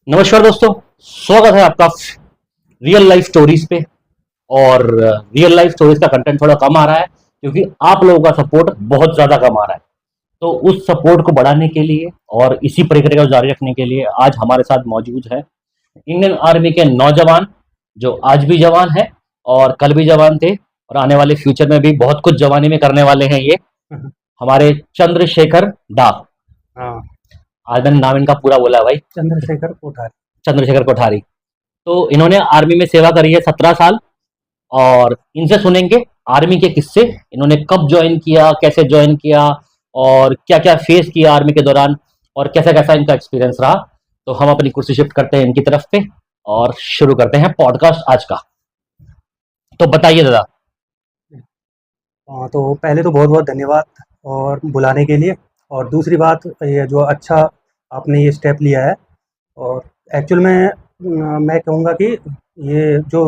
नमस्कार दोस्तों, स्वागत है आपका रियल लाइफ स्टोरीज पे। और रियल लाइफ स्टोरीज का कंटेंट थोड़ा कम आ रहा है क्योंकि आप लोगों का सपोर्ट बहुत ज्यादा कम आ रहा है। तो उस सपोर्ट को बढ़ाने के लिए और इसी प्रक्रिया को जारी रखने के लिए आज हमारे साथ मौजूद है इंडियन आर्मी के नौजवान, जो आज भी जवान है और कल भी जवान थे और आने वाले फ्यूचर में भी बहुत कुछ जवानी में करने वाले हैं। ये हमारे चंद्रशेखर डा। हाँ, आज मैंने नाम इनका पूरा बोला है भाई, चंद्रशेखर कोठारी। चंद्रशेखर कोठारी। तो इन्होंने आर्मी में सेवा करी है 17 साल। और इनसे सुनेंगे आर्मी के किस्से, इन्होंने कब ज्वाइन किया, कैसे ज्वाइन किया और क्या क्या फेस किया आर्मी के दौरान और कैसा कैसा इनका एक्सपीरियंस रहा। तो हम अपनी कुर्सी शिफ्ट करते हैं इनकी तरफ पे और शुरू करते हैं पॉडकास्ट आज का। तो बताइए दादा। हाँ, तो पहले तो बहुत बहुत धन्यवाद और बुलाने के लिए। और दूसरी बात, ये जो अच्छा आपने ये स्टेप लिया है। और एक्चुअल में मैं कहूँगा कि ये जो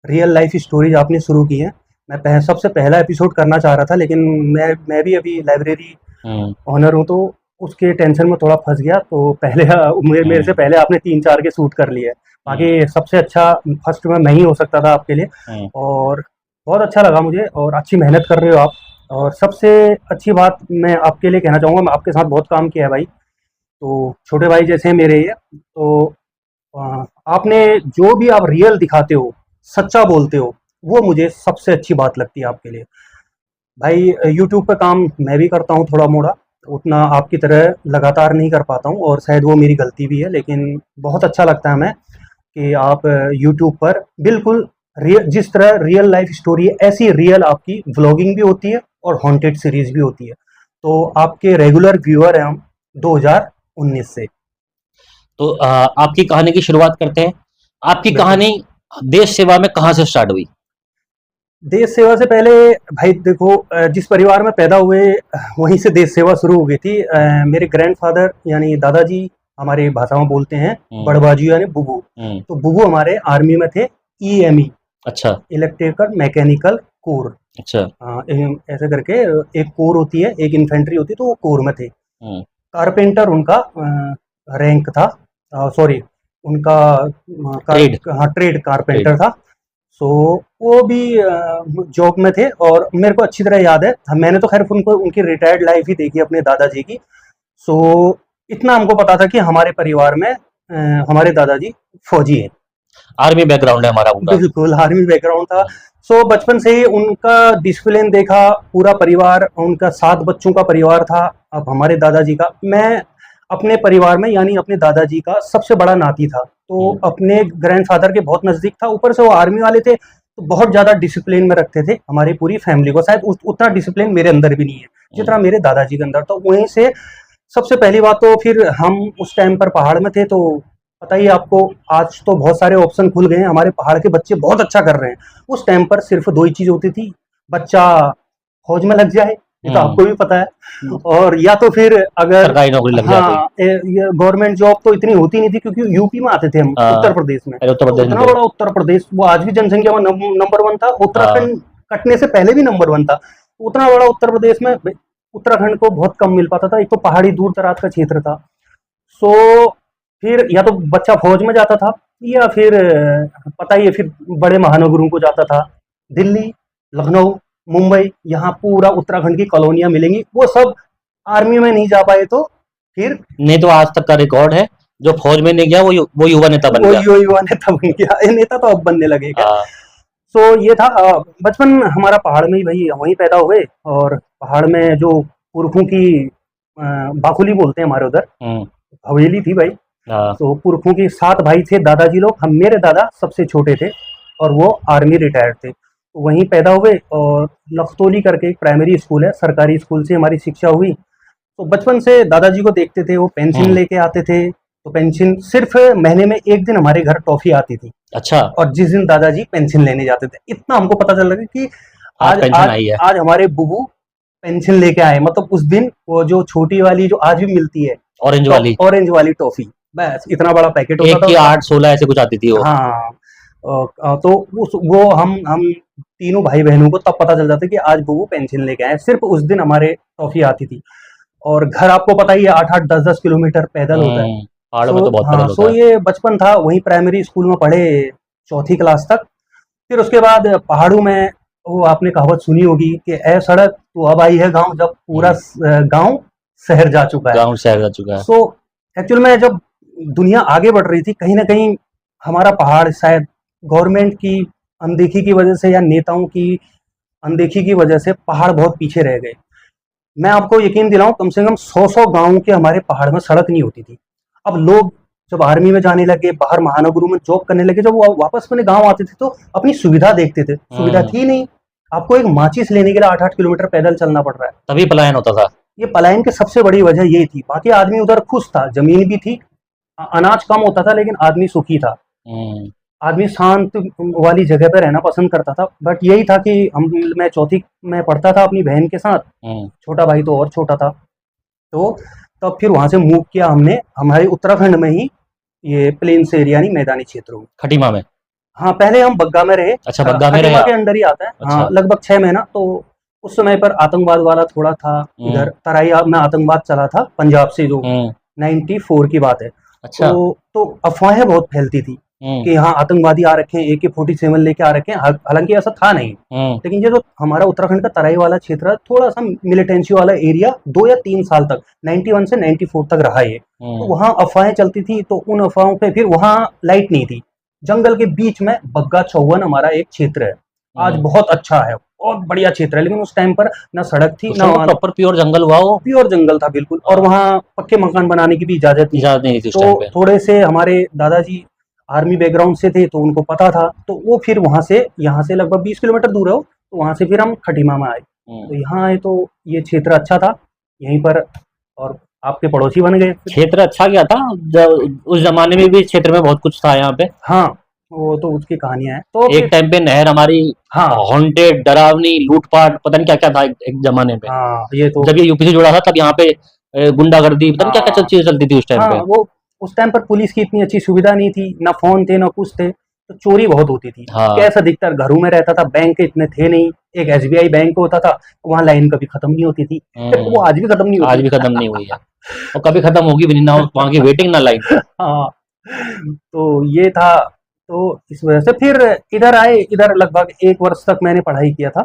रियल लाइफ स्टोरीज आपने शुरू की हैं, मैं सबसे पहला एपिसोड करना चाह रहा था, लेकिन मैं भी अभी लाइब्रेरी हम्म। ऑनर हूँ, तो उसके टेंशन में थोड़ा फंस गया। तो पहले मेरे से हम्म। पहले आपने 3-4 के शूट कर लिए। बाकी सबसे अच्छा फर्स्ट में मैं ही हो सकता था आपके लिए। हम्म। और बहुत अच्छा लगा मुझे और अच्छी मेहनत कर रहे हो आप। और सबसे अच्छी बात मैं आपके लिए कहना चाहूँगा, मैं आपके साथ बहुत काम किया है भाई, तो छोटे भाई जैसे हैं मेरे ये। तो आपने जो भी आप रियल दिखाते हो, सच्चा बोलते हो, वो मुझे सबसे अच्छी बात लगती है आपके लिए। भाई यूट्यूब पे काम मैं भी करता हूँ थोड़ा मोड़ा, उतना आपकी तरह लगातार नहीं कर पाता हूँ और शायद वो मेरी गलती भी है, लेकिन बहुत अच्छा लगता है हमें कि आप यूट्यूब पर बिल्कुल जिस तरह रियल लाइफ स्टोरी है, ऐसी रियल आपकी व्लॉगिंग भी होती है और हॉन्टेड सीरीज भी होती है। तो आपके रेगुलर व्यूअर हैं हम 2019 से। तो आपकी कहानी की शुरुआत करते हैं। आपकी बिल्कुल। कहानी देश सेवा में कहाँ से स्टार्ट हुई? देश सेवा से पहले भाई देखो, जिस परिवार में पैदा हुए वहीं से देश सेवा शुरू हो गई थी। मेरे ग्रैंडफादर यानी दादाजी, हमारे भाषा में बोलते हैं बड़बाजू यानी बुबू। तो बुबू हमारे आर्मी में थे, ईएमई, अच्छा। Electrical mechanical core. अच्छा। ऐसे करके एक कोर होती है, एक इन्फेंट्री होती है, तो वो कोर में थे। हम्म। कारपेंटर उनका रैंक था, सॉरी उनका ट्रेड। हाँ, ट्रेड कारपेंटर ट्रेड। था। सो वो भी जॉब में थे और मेरे को अच्छी तरह याद है। मैंने तो खैर उनको उनकी रिटायर्ड लाइफ ही देखी अपने दादाजी की। सो इतना हमको पता था कि हमारे परिवार में हमारे दादाजी फौजी हैं। आर्मी बैकग्राउंड है हमारा पूरा। बिल्कुल आर्मी बैकग्राउंड था। सो बचपन से ही उनका डिसिप्लिन देखा, पूरा परिवार, उनका 7 बच्चों का परिवार था। अब हमारे दादाजी का, मैं अपने परिवार में यानी अपने दादाजी का सबसे बड़ा नाती था, तो अपने ग्रैंडफादर के बहुत नज़दीक था। ऊपर से वो आर्मी वाले थे, तो बहुत ज़्यादा डिसिप्लिन में रखते थे हमारी पूरी फैमिली को। शायद उतना डिसिप्लिन मेरे अंदर भी नहीं है जितना मेरे दादाजी के अंदर। तो वहीं से सबसे पहली बात, तो फिर हम उस टाइम पर पहाड़ में थे, तो पता ही है आपको, आज तो बहुत सारे ऑप्शन खुल गए हैं, हमारे पहाड़ के बच्चे बहुत अच्छा कर रहे हैं। उस टाइम पर सिर्फ 2 ही चीज़ होती थी, बच्चा फौज में लग जाए, ये तो आपको भी पता है, और या तो फिर अगर सरकारी नौकरी लग जाए कोई। हाँ, ये गवर्नमेंट जॉब तो इतनी होती नहीं थी क्योंकि यूपी में आते थे हम, उत्तर प्रदेश में। उत्तर तो प्रदेश में इतना थे। बड़ा उत्तर प्रदेश, वो आज भी जनसंख्या में नंबर 1 था, उत्तराखंड कटने से पहले भी नंबर 1 था। उतना बड़ा उत्तर प्रदेश में उत्तराखंड को बहुत कम मिल पाता था, एक तो पहाड़ी दूर दराज का क्षेत्र था। सो फिर या तो बच्चा फौज में जाता था, या फिर पता ही है, फिर बड़े महानगरों को जाता था। दिल्ली, लखनऊ, मुंबई, यहाँ पूरा उत्तराखंड की कॉलोनियां मिलेंगी, वो सब आर्मी में नहीं जा पाए, तो फिर नहीं तो आज तक का रिकॉर्ड है, जो फौज में नहीं गया वो युवा नेता बन वो गया। युवा नेता बन गया। ये नेता तो अब बनने लगे क्या। हाँ। सो ये था बचपन हमारा पहाड़ में ही, भाई वहीं पैदा हुए। और पहाड़ में जो पुरखों की बाखुली बोलते हैं हमारे उधर, हवेली थी भाई। हाँ। तो पुरखों के 7 भाई थे दादाजी लोग, हम मेरे दादा सबसे छोटे थे और वो आर्मी रिटायर्ड थे। तो वहीं पैदा हुए और लखतौली करके एक प्राइमरी स्कूल है, सरकारी स्कूल से हमारी शिक्षा हुई। तो बचपन से दादाजी को देखते थे, वो पेंशन लेके आते थे। तो पेंशन सिर्फ महीने में 1 दिन हमारे घर टॉफी आती थी। अच्छा। और जिस दिन दादाजी पेंशन लेने जाते थे, इतना हमको पता चल रहा कि आज आज पेंशन आज आई है। आज हमारे बुबू पेंशन लेके आए। मतलब उस दिन वो जो छोटी वाली जो आज भी मिलती है, ऑरेंज वाली। ऑरेंज वाली टॉफी, बस इतना बड़ा पैकेट होता एक था की उसका। 8-16 ऐसे कुछ आती थी वो। हाँ। तो वो हम तीनों भाई बहनों को तब पता चल जाता कि आज बुबू पेंशन लेके आए। सिर्फ उस दिन हमारे टॉफी आती थी। और घर आपको पता ही है, 8-8 10-10 किलोमीटर पैदल होता है। पहाड़ों में तो बहुत हाँ, पैदल होता है। ये बचपन था, वहीं प्राइमरी स्कूल में पढ़े, चौथी क्लास तक। फिर उसके बाद पहाड़ों में, वो आपने कहावत सुनी होगी कि ए सड़क तो अब आई है गांव, जब पूरा गांव शहर जा चुका है। गाँव शहर जा चुका है। सो एक्चुअल में जब दुनिया आगे बढ़ रही थी, कहीं ना कहीं हमारा पहाड़ शायद गवर्नमेंट की अनदेखी की वजह से या नेताओं की अनदेखी की वजह से पहाड़ बहुत पीछे रह गए। मैं आपको यकीन दिलाऊं, कम से कम 100 गांव के हमारे पहाड़ में सड़क नहीं होती थी। अब लोग जब आर्मी में जाने लगे, बाहर महानगरों में जॉब करने लगे, जब वो वापस अपने गांव आते थे तो अपनी सुविधा देखते थे, सुविधा हम्म। थी नहीं। आपको एक माचिस लेने के लिए 8-8 किलोमीटर पैदल चलना पड़ रहा है। तभी पलायन होता था। ये पलायन की सबसे बड़ी वजह ये थी। बाकी आदमी उधर खुश था, जमीन भी थी, अनाज कम होता था लेकिन आदमी सुखी था। हम्म। आदमी शांत वाली जगह पे रहना पसंद करता था। बट यही था कि हम मैं चौथी में पढ़ता था अपनी बहन के साथ, हम्म। छोटा भाई तो और छोटा था। तो तब फिर वहाँ से मूव किया हमने हमारे उत्तराखंड में ही, ये प्लेन्स एरिया यानी मैदानी क्षेत्रों में। खटीमा में। हाँ, पहले हम बग्गा में रहे। अच्छा, बग्गा में रहे खटीमा के आप। अंडर ही आता है, हाँ, अच्छा। लगभग 6 महीना। तो उस समय पर आतंकवाद वाला थोड़ा था हम्म। इधर, तराई में आतंकवाद चला था पंजाब से, जो हम्म। 94 की बात है। अच्छा। तो अफवाहें बहुत फैलती थी हम्म। कि यहाँ आतंकवादी आ रखे हैं, AK-47 लेके आ रखे हैं। हालांकि ऐसा था नहीं। हम्म। लेकिन ये जो हमारा उत्तराखंड का तराई वाला क्षेत्र है, थोड़ा सा मिलिटेंसी वाला एरिया, 2 या 3 साल तक, 91 से 94 तक रहा ये। तो हम्म। वहाँ अफवाहें चलती थी, तो उन अफवाहों पे फिर वहाँ लाइट नहीं थी। जंगल के बीच में बग्गा चौवन हमारा एक क्षेत्र है। आज हम्म। बहुत अच्छा है, बहुत बढ़िया क्षेत्र है। लेकिन उस टाइम पर ना सड़क थी, उस ना टाइम तो वहाँ, प्रॉपर प्योर जंगल हुआ वो। प्योर जंगल था बिल्कुल। और हाँ, वहाँ पक्के मकान बनाने की भी इजाजत नहीं थी। इजाजत नहीं थी उस तो टाइम पे। थोड़े से हमारे दादाजी आर्मी बैकग्राउंड से थे, तो उनको पता था। तो वो फिर वहाँ से, यहाँ से लगभग 20 किलोमीटर दूर है वो, तो वहाँ से फिर हम खटीमा में आए। तो हम्म। यहाँ आए तो ये क्षेत्र अच्छा था यहीं पर, और आपके पड़ोसी बन गए फिर। क्षेत्र अच्छा क्या था, जब उस जमाने में भी क्षेत्र में बहुत कुछ था यहाँ पे। हाँ, वो तो उसकी कहानियां हैं तो एक फिर। टाइम पे नहर हमारी हाँ, हॉन्टेड, डरावनी, लूटपाट, पता नहीं क्या क्या था एक जमाने पे। हाँ, ये तो। जब ये यूपी से जुड़ा था तब यहाँ पे गुंडागर्दी, पता नहीं क्या क्या हाँ, चीजें चलती थी उस टाइम हाँ, पे। वो उस टाइम पर पुलिस की इतनी अच्छी सुविधा नहीं थी, ना फ़ोन थे, ना कुछ थे, तो चोरी बहुत होती थी। हाँ। कैश अधिकतर घरों में रहता था, बैंक इतने थे नहीं। एक SBI बैंक होता था, वहाँ लाइन कभी खत्म नहीं होती थी। वो आज भी खत्म नहीं आज होती। भी खत्म नहीं हुई है, और कभी खत्म होगी भी नहीं, ना वहाँ की वेटिंग ना लाइन। हाँ, तो ये था। तो इस वजह से फिर इधर आए। इधर लगभग 1 वर्ष तक मैंने पढ़ाई किया था।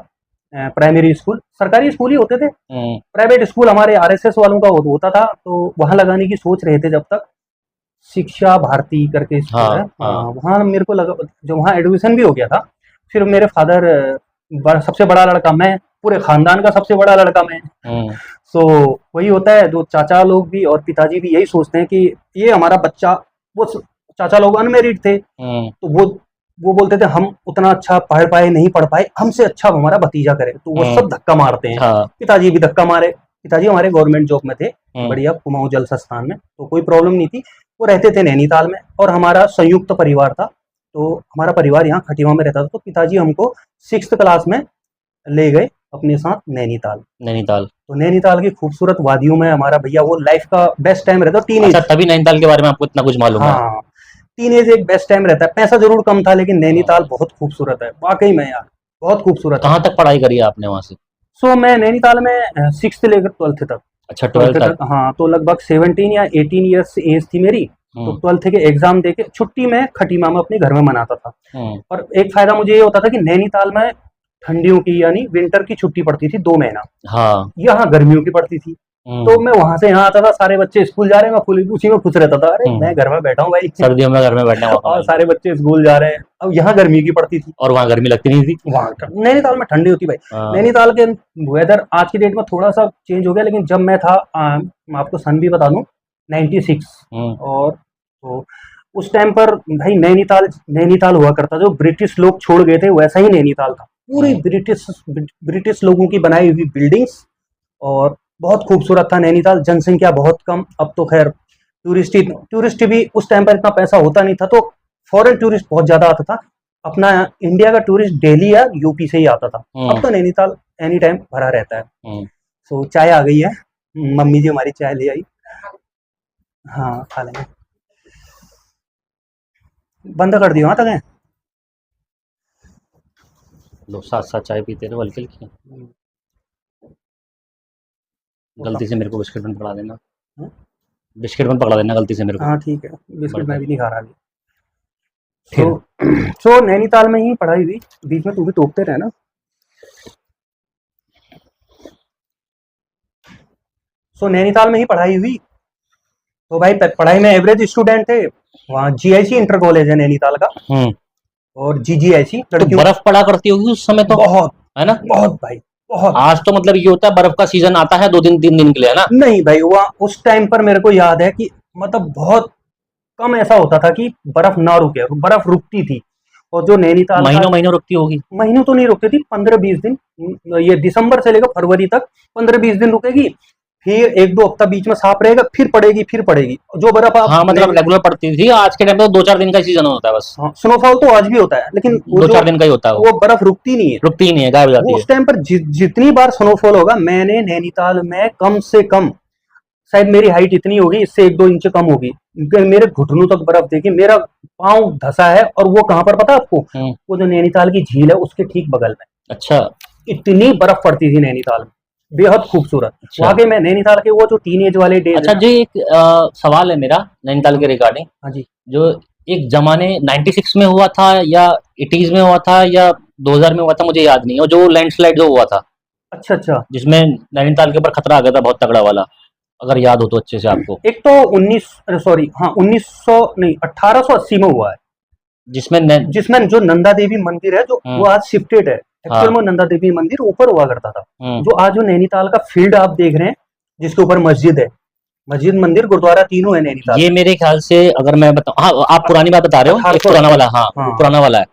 प्राइमरी स्कूल, सरकारी स्कूल ही होते थे। हम्म। प्राइवेट स्कूल हमारे RSS वालों का होता था, तो वहाँ लगाने की सोच रहे थे जब तक। शिक्षा भारती करके स्कूल है, हाँ। हाँ। वहाँ मेरे को लगा, जो वहाँ एडमिशन भी हो गया था। फिर मेरे फादर, सबसे बड़ा लड़का मैं, पूरे खानदान का सबसे बड़ा लड़का मैं। हम्म। सो वही होता है, जो चाचा लोग भी और पिताजी भी यही सोचते हैं कि ये हमारा बच्चा, वो चाचा लोग अनमेरिड थे, हम्म। तो वो बोलते थे हम उतना अच्छा पढ़ पाए नहीं पढ़ पाए, हमसे अच्छा हमारा भतीजा करे, तो वो सब धक्का मारते हैं। हाँ। पिताजी भी धक्का मारे। पिताजी हमारे गवर्नमेंट जॉब में थे, हम्म। बढ़िया, कुमाऊं जल संस्थान में, तो कोई प्रॉब्लम नहीं थी। वो रहते थे नैनीताल में, और हमारा संयुक्त परिवार था। तो हमारा परिवार यहाँ खटीमा में रहता था। तो पिताजी हमको 6th क्लास में ले गए अपने साथ नैनीताल। नैनीताल। तो नैनीताल की खूबसूरत वादियों में हमारा भैया, वो लाइफ का बेस्ट टाइम रहता है, अच्छा, टीनेज। तभी नैनीताल के बारे में आपको इतना कुछ मालूम है। हाँ, टीनेज एक बेस्ट टाइम रहता है। पैसा जरूर कम था, लेकिन नैनीताल बहुत खूबसूरत है वाकई में यार, बहुत खूबसूरत है। कहाँ तक पढ़ाई करी है आपने वहाँ से। सो मैं नैनीताल में 6th लेकर 12th तक। अच्छा, 12th 12 तक। तक, हाँ, तो लगभग 17 या 18 ईयर्स एज थी मेरी। तो हम्म। 12th के एग्जाम देके छुट्टी में खटीमा में अपने घर में मनाता था। हम्म। और एक फायदा मुझे ये होता था कि नैनीताल में ठंडियों की यानी विंटर की छुट्टी पड़ती थी 2 महीना, हाँ। यहाँ गर्मियों की पड़ती थी। तो हम्म। मैं वहां से यहाँ आता था, सारे बच्चे स्कूल जा रहे हैं, मैं फुल उसी में खुश रहता था, अरे मैं हम्म। घर में बैठा हूँ भाई। सर्दियों में घर में बैठने का मौका और मिल रहा है। सारे बच्चे स्कूल जा रहे हैं। अब यहाँ गर्मी की पड़ती थी, और वहाँ गर्मी लगती नहीं थी। वहाँ नैनीताल में ठंडी होती भाई। हाँ। नैनीताल के वेदर आज की डेट में थोड़ा सा चेंज हो गया, लेकिन जब मैं था, मैं आपको सन भी बता दूं, 96। हम्म। और तो उस टाइम पर भाई नैनीताल नैनीताल हुआ करता, जो ब्रिटिश लोग छोड़ गए थे वैसा ही नैनीताल था। पूरी हम्म। ब्रिटिश लोगों की बनाई हुई बिल्डिंग्स, और बहुत खूबसूरत था नैनीताल। जनसंख्या बहुत कम, अब तो खैर टूरिस्ट भी, उस टाइम पर इतना पैसा होता नहीं था, तो फॉरेन टूरिस्ट बहुत ज्यादा आता था। अपना इंडिया का टूरिस्ट दिल्ली या यूपी से ही आता था। अब हम्म। तो नैनीताल एनी टाइम भरा रहता है। हम्म। सो चाय आ गई है, मम्मी जी हमारी चाय ले आई। हाँ, खा लेंगे। बंद कर दियो हाँ तक है। लो, साथ साथ चाय पीते रहो, हल्की हल्की। वो गलती से मेरे को बिस्किट में पड़ा देना। सब बिस्किट में पकड़ा देना गलती से मेरे को। हाँ ठीक है, बिस्किट बढ़िया। मैं भी नहीं खा रहा अभी। फिर सो नैनीताल में ही पढ़ाई हुई, बीच में तू भी टोकते रहे ना। सो नैनीताल में ही पढ़ाई हुई, तो भाई पढ़ाई में एवरेज स्टूडेंट थे। वहाँ जीआईसी इंटर कॉलेज है नैनीताल का, और जीजीआईसी तो लड़कियों। बर्फ पड़ा करती होगी उस समय तो, बहुत है ना? बहुत भाई बहुत। आज तो मतलब ये होता है बर्फ का सीजन आता है 2 दिन 3 दिन के लिए, है ना? नहीं भाई, वहाँ उस टाइम पर मेरे को याद है कि मतलब बहुत कम ऐसा होता था कि बर्फ ना रुके, बर्फ रुकती थी। और जो नैनीताल का, महीनों महीनों रुकती होगी। महीनों तो नहीं रुकती थी, 15-20 दिन। ये दिसंबर से लेकर फरवरी तक 15-20 दिन रुकेगी, फिर 1-2 हफ्ता बीच में साफ रहेगा, फिर पड़ेगी, फिर पड़ेगी। जो बर्फ आप हाँ मतलब रेगुलर पड़ती थी, आज के टाइम पे तो 2-4 दिन का सीजन होता है बस। हाँ, स्नोफॉल तो आज भी होता है, लेकिन वो दो जो चार दिन का ही होता है वो, वो बर्फ रुकती नहीं है। रुकती ही नहीं है, गायब हो जाती वो है। उस टाइम पर जितनी बार स्नोफॉल होगा, मैंने नैनीताल में कम से कम, शायद मेरी हाइट इतनी होगी, इससे 1-2 इंच कम होगी, मेरे घुटनों तक बर्फ देखी, मेरा पाँव धसा है। और वो कहाँ पर पता है आपको? वो जो नैनीताल की झील है उसके ठीक बगल में। अच्छा इतनी बर्फ पड़ती थी नैनीताल में, बेहद खूबसूरत। अच्छा वहाँ के मैं नैनीताल के वो जो टीनेज वाले डेज अच्छा है जी, एक सवाल है मेरा नैनीताल के रिगार्डिंग। हाँ जी। जो एक जमाने 96 में हुआ था या 80s में हुआ था या 2000 में हुआ था, मुझे याद नहीं है, और जो लैंडस्लाइड जो हुआ था अच्छा अच्छा। जिसमें नैनीताल के ऊपर खतरा आ गया था बहुत तगड़ा वाला, अगर याद हो तो अच्छे से आपको। एक तो 1900 नहीं, 1880 में हुआ है, जिसमें जिसमें जो नंदा देवी मंदिर है, जो वो आज शिफ्टेड है। एक्चुअल हाँ में नंदा देवी मंदिर ऊपर हुआ करता था। हम्म, जो आज जो नैनीताल का फील्ड आप देख रहे हैं, जिसके ऊपर मस्जिद है, मस्जिद, मंदिर, गुरुद्वारा तीनों है नैनीताल ये में। मेरे ख्याल से अगर मैं बताऊं, हाँ आप पुरानी बात बता रहे हो, एक पुराना 1880। वाला, हाँ वो हाँ। पुराना वाला है।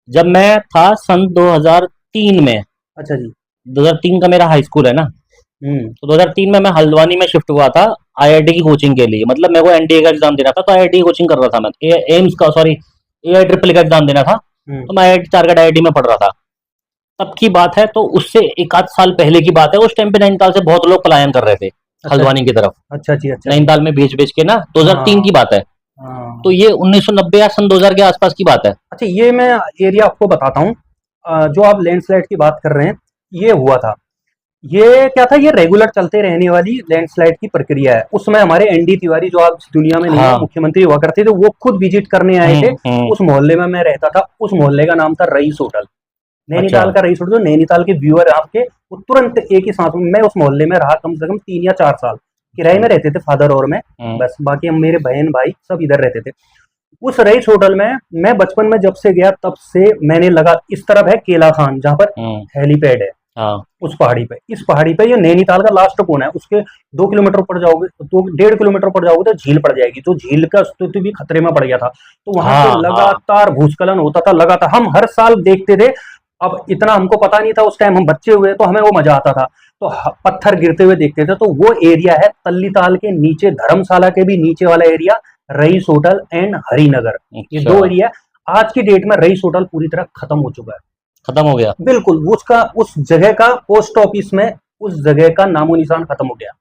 जब मैं था सन 2003 में, अच्छा जी। 2003 का मेरा हाई स्कूल है ना, हम्म। तो 2003 में मैं हल्द्वानी में शिफ्ट हुआ था आईआईटी की कोचिंग के लिए। मतलब मेरे को एनडीए का एग्जाम देना था, तो आईआईटी की कोचिंग कर रहा था मैं, एम्स का, सॉरी एआई ट्रिपल का एग्जाम देना था, हम्म। तो मैं आईआईटी टारगेट आईआईटी में पढ़ रहा था। तब की बात है, तो उससे एक आध साल पहले की बात है। उस टाइम पे नैनीताल से बहुत लोग पलायन कर रहे थे अच्छा हल्द्वानी की तरफ, अच्छा जी। अच्छा जी। नैनीताल में बेच बेच के ना, 2003 हाँ की बात है। तो हाँ। ये 1990 या सन 2000 के आसपास की बात है। अच्छा, ये मैं एरिया आपको बताता हूँ। जो आप लैंडस्लाइड की बात कर रहे हैं, ये हुआ था। ये क्या था? ये रेगुलर चलते रहने वाली लैंडस्लाइड की प्रक्रिया है। उस समय हमारे एनडी तिवारी, जो आज दुनिया में नहीं है, हाँ मुख्यमंत्री हुआ करते थे, वो खुद विजिट करने आए थे। हम्म। उस मोहल्ले में मैं रहता था, उस मोहल्ले का नाम था रईस होटल। अच्छा नैनीताल का रईस होटल, जो नैनीताल के व्यूअर आपके, वो तुरंत एक ही सांस में, मैं उस मोहल्ले में रहा कम से कम 3 या 4 साल। किराए अच्छा में रहते थे फादर और मैं, बस। बाकी हम, मेरे बहन भाई सब इधर रहते थे। उस रईस होटल में मैं बचपन में जब से गया, तब से मैंने लगा, इस तरफ है केला खान, जहाँ पर हेलीपैड है, हाँ उस पहाड़ी पे, इस पहाड़ी पे, ये नैनीताल का लास्ट कोना है। उसके 2 किलोमीटर ऊपर जाओगे, 1.5 किलोमीटर ऊपर जाओगे तो झील पड़ जाएगी। तो झील का स्थिति भी खतरे में पड़ गया था। तो वहां पे हाँ हाँ लगातार भूस्खलन होता था, लगातार। हम हर साल देखते थे। अब इतना हमको पता नहीं था उस टाइम, हम बच्चे हुए, तो हमें वो मजा आता था। तो पत्थर गिरते हुए देखते थे। तो वो एरिया है तल्लीताल के नीचे, धर्मशाला के भी नीचे वाला area, Raees hotel and Harinagar. ये अच्छा, 2 एरिया। आज की डेट में रईस होटल पूरी तरह खत्म हो चुका है, खत्म हो गया। बिल्कुल। उसका, उस जगह का पोस्ट ऑफिस में उस जगह का नामो निशान खत्म हो गया।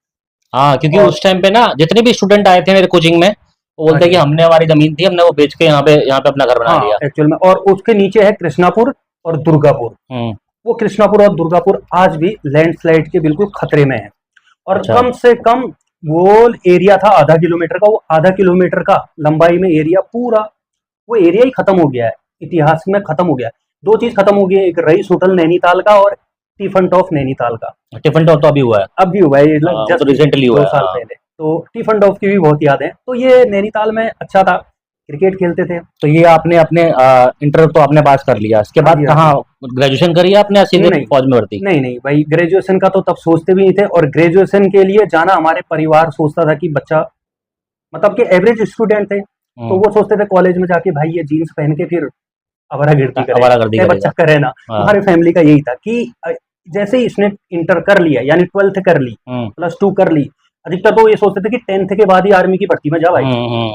हाँ क्योंकि और उस टाइम पे ना जितने भी स्टूडेंट आए थे मेरे कोचिंग में, वो हाँ बोलते हैं कि जी। हमने, हमारी जमीन थी, हमने वो बेच के यहाँ पे अपना घर बना हाँ लिया। एक्चुअल में, और उसके नीचे है कृष्णापुर और दुर्गापुर। हम्म। वो कृष्णापुर और दुर्गापुर आज भी लैंडस्लाइड के बिल्कुल खतरे में है। और अच्छा कम से कम वो एरिया था आधा किलोमीटर का, वो आधा किलोमीटर का लंबाई में एरिया पूरा, वो एरिया ही खत्म हो गया है, इतिहास में खत्म हो गया है। 2 चीज खत्म हो गई है, एक रईस होटल नैनीताल का, और टिफन टॉप नैनीताल का। टिफिन टॉप तो अभी हुआ है। अब भी हुआ है, हाँ, वो तो जस्ट रिसेंटली हुआ 2 साल है। हाँ। पहले। तो टिफन डॉफ की भी बहुत याद है। तो ये नैनीताल में अच्छा था, क्रिकेट खेलते थे। तो ये आपने अपने इंटर तो आपने पास कर लिया, इसके हाँ बाद जी हाँ जी। कहाँ ग्रेजुएशन करी आपने या सीधे नहीं फौज में भर्ती? नहीं नहीं भाई, ग्रेजुएशन का तो तब सोचते भी नहीं थे। और ग्रेजुएशन के लिए जाना, हमारे परिवार सोचता था कि बच्चा, मतलब कि एवरेज स्टूडेंट थे, तो वो सोचते थे कॉलेज में जाके भाई ये जीन्स पहन के फिर आवारागर्दी करेगा, आवारागर्दी चाहे करेगा। बच्चा करे ना। हाँ। हमारी फैमिली का यही था कि जैसे ही इसने इंटर कर लिया, यानी 12th कर ली, +2 कर ली, अधिकतर तो ये सोचते थे कि 10th के बाद ही आर्मी की भर्ती में जा भाई।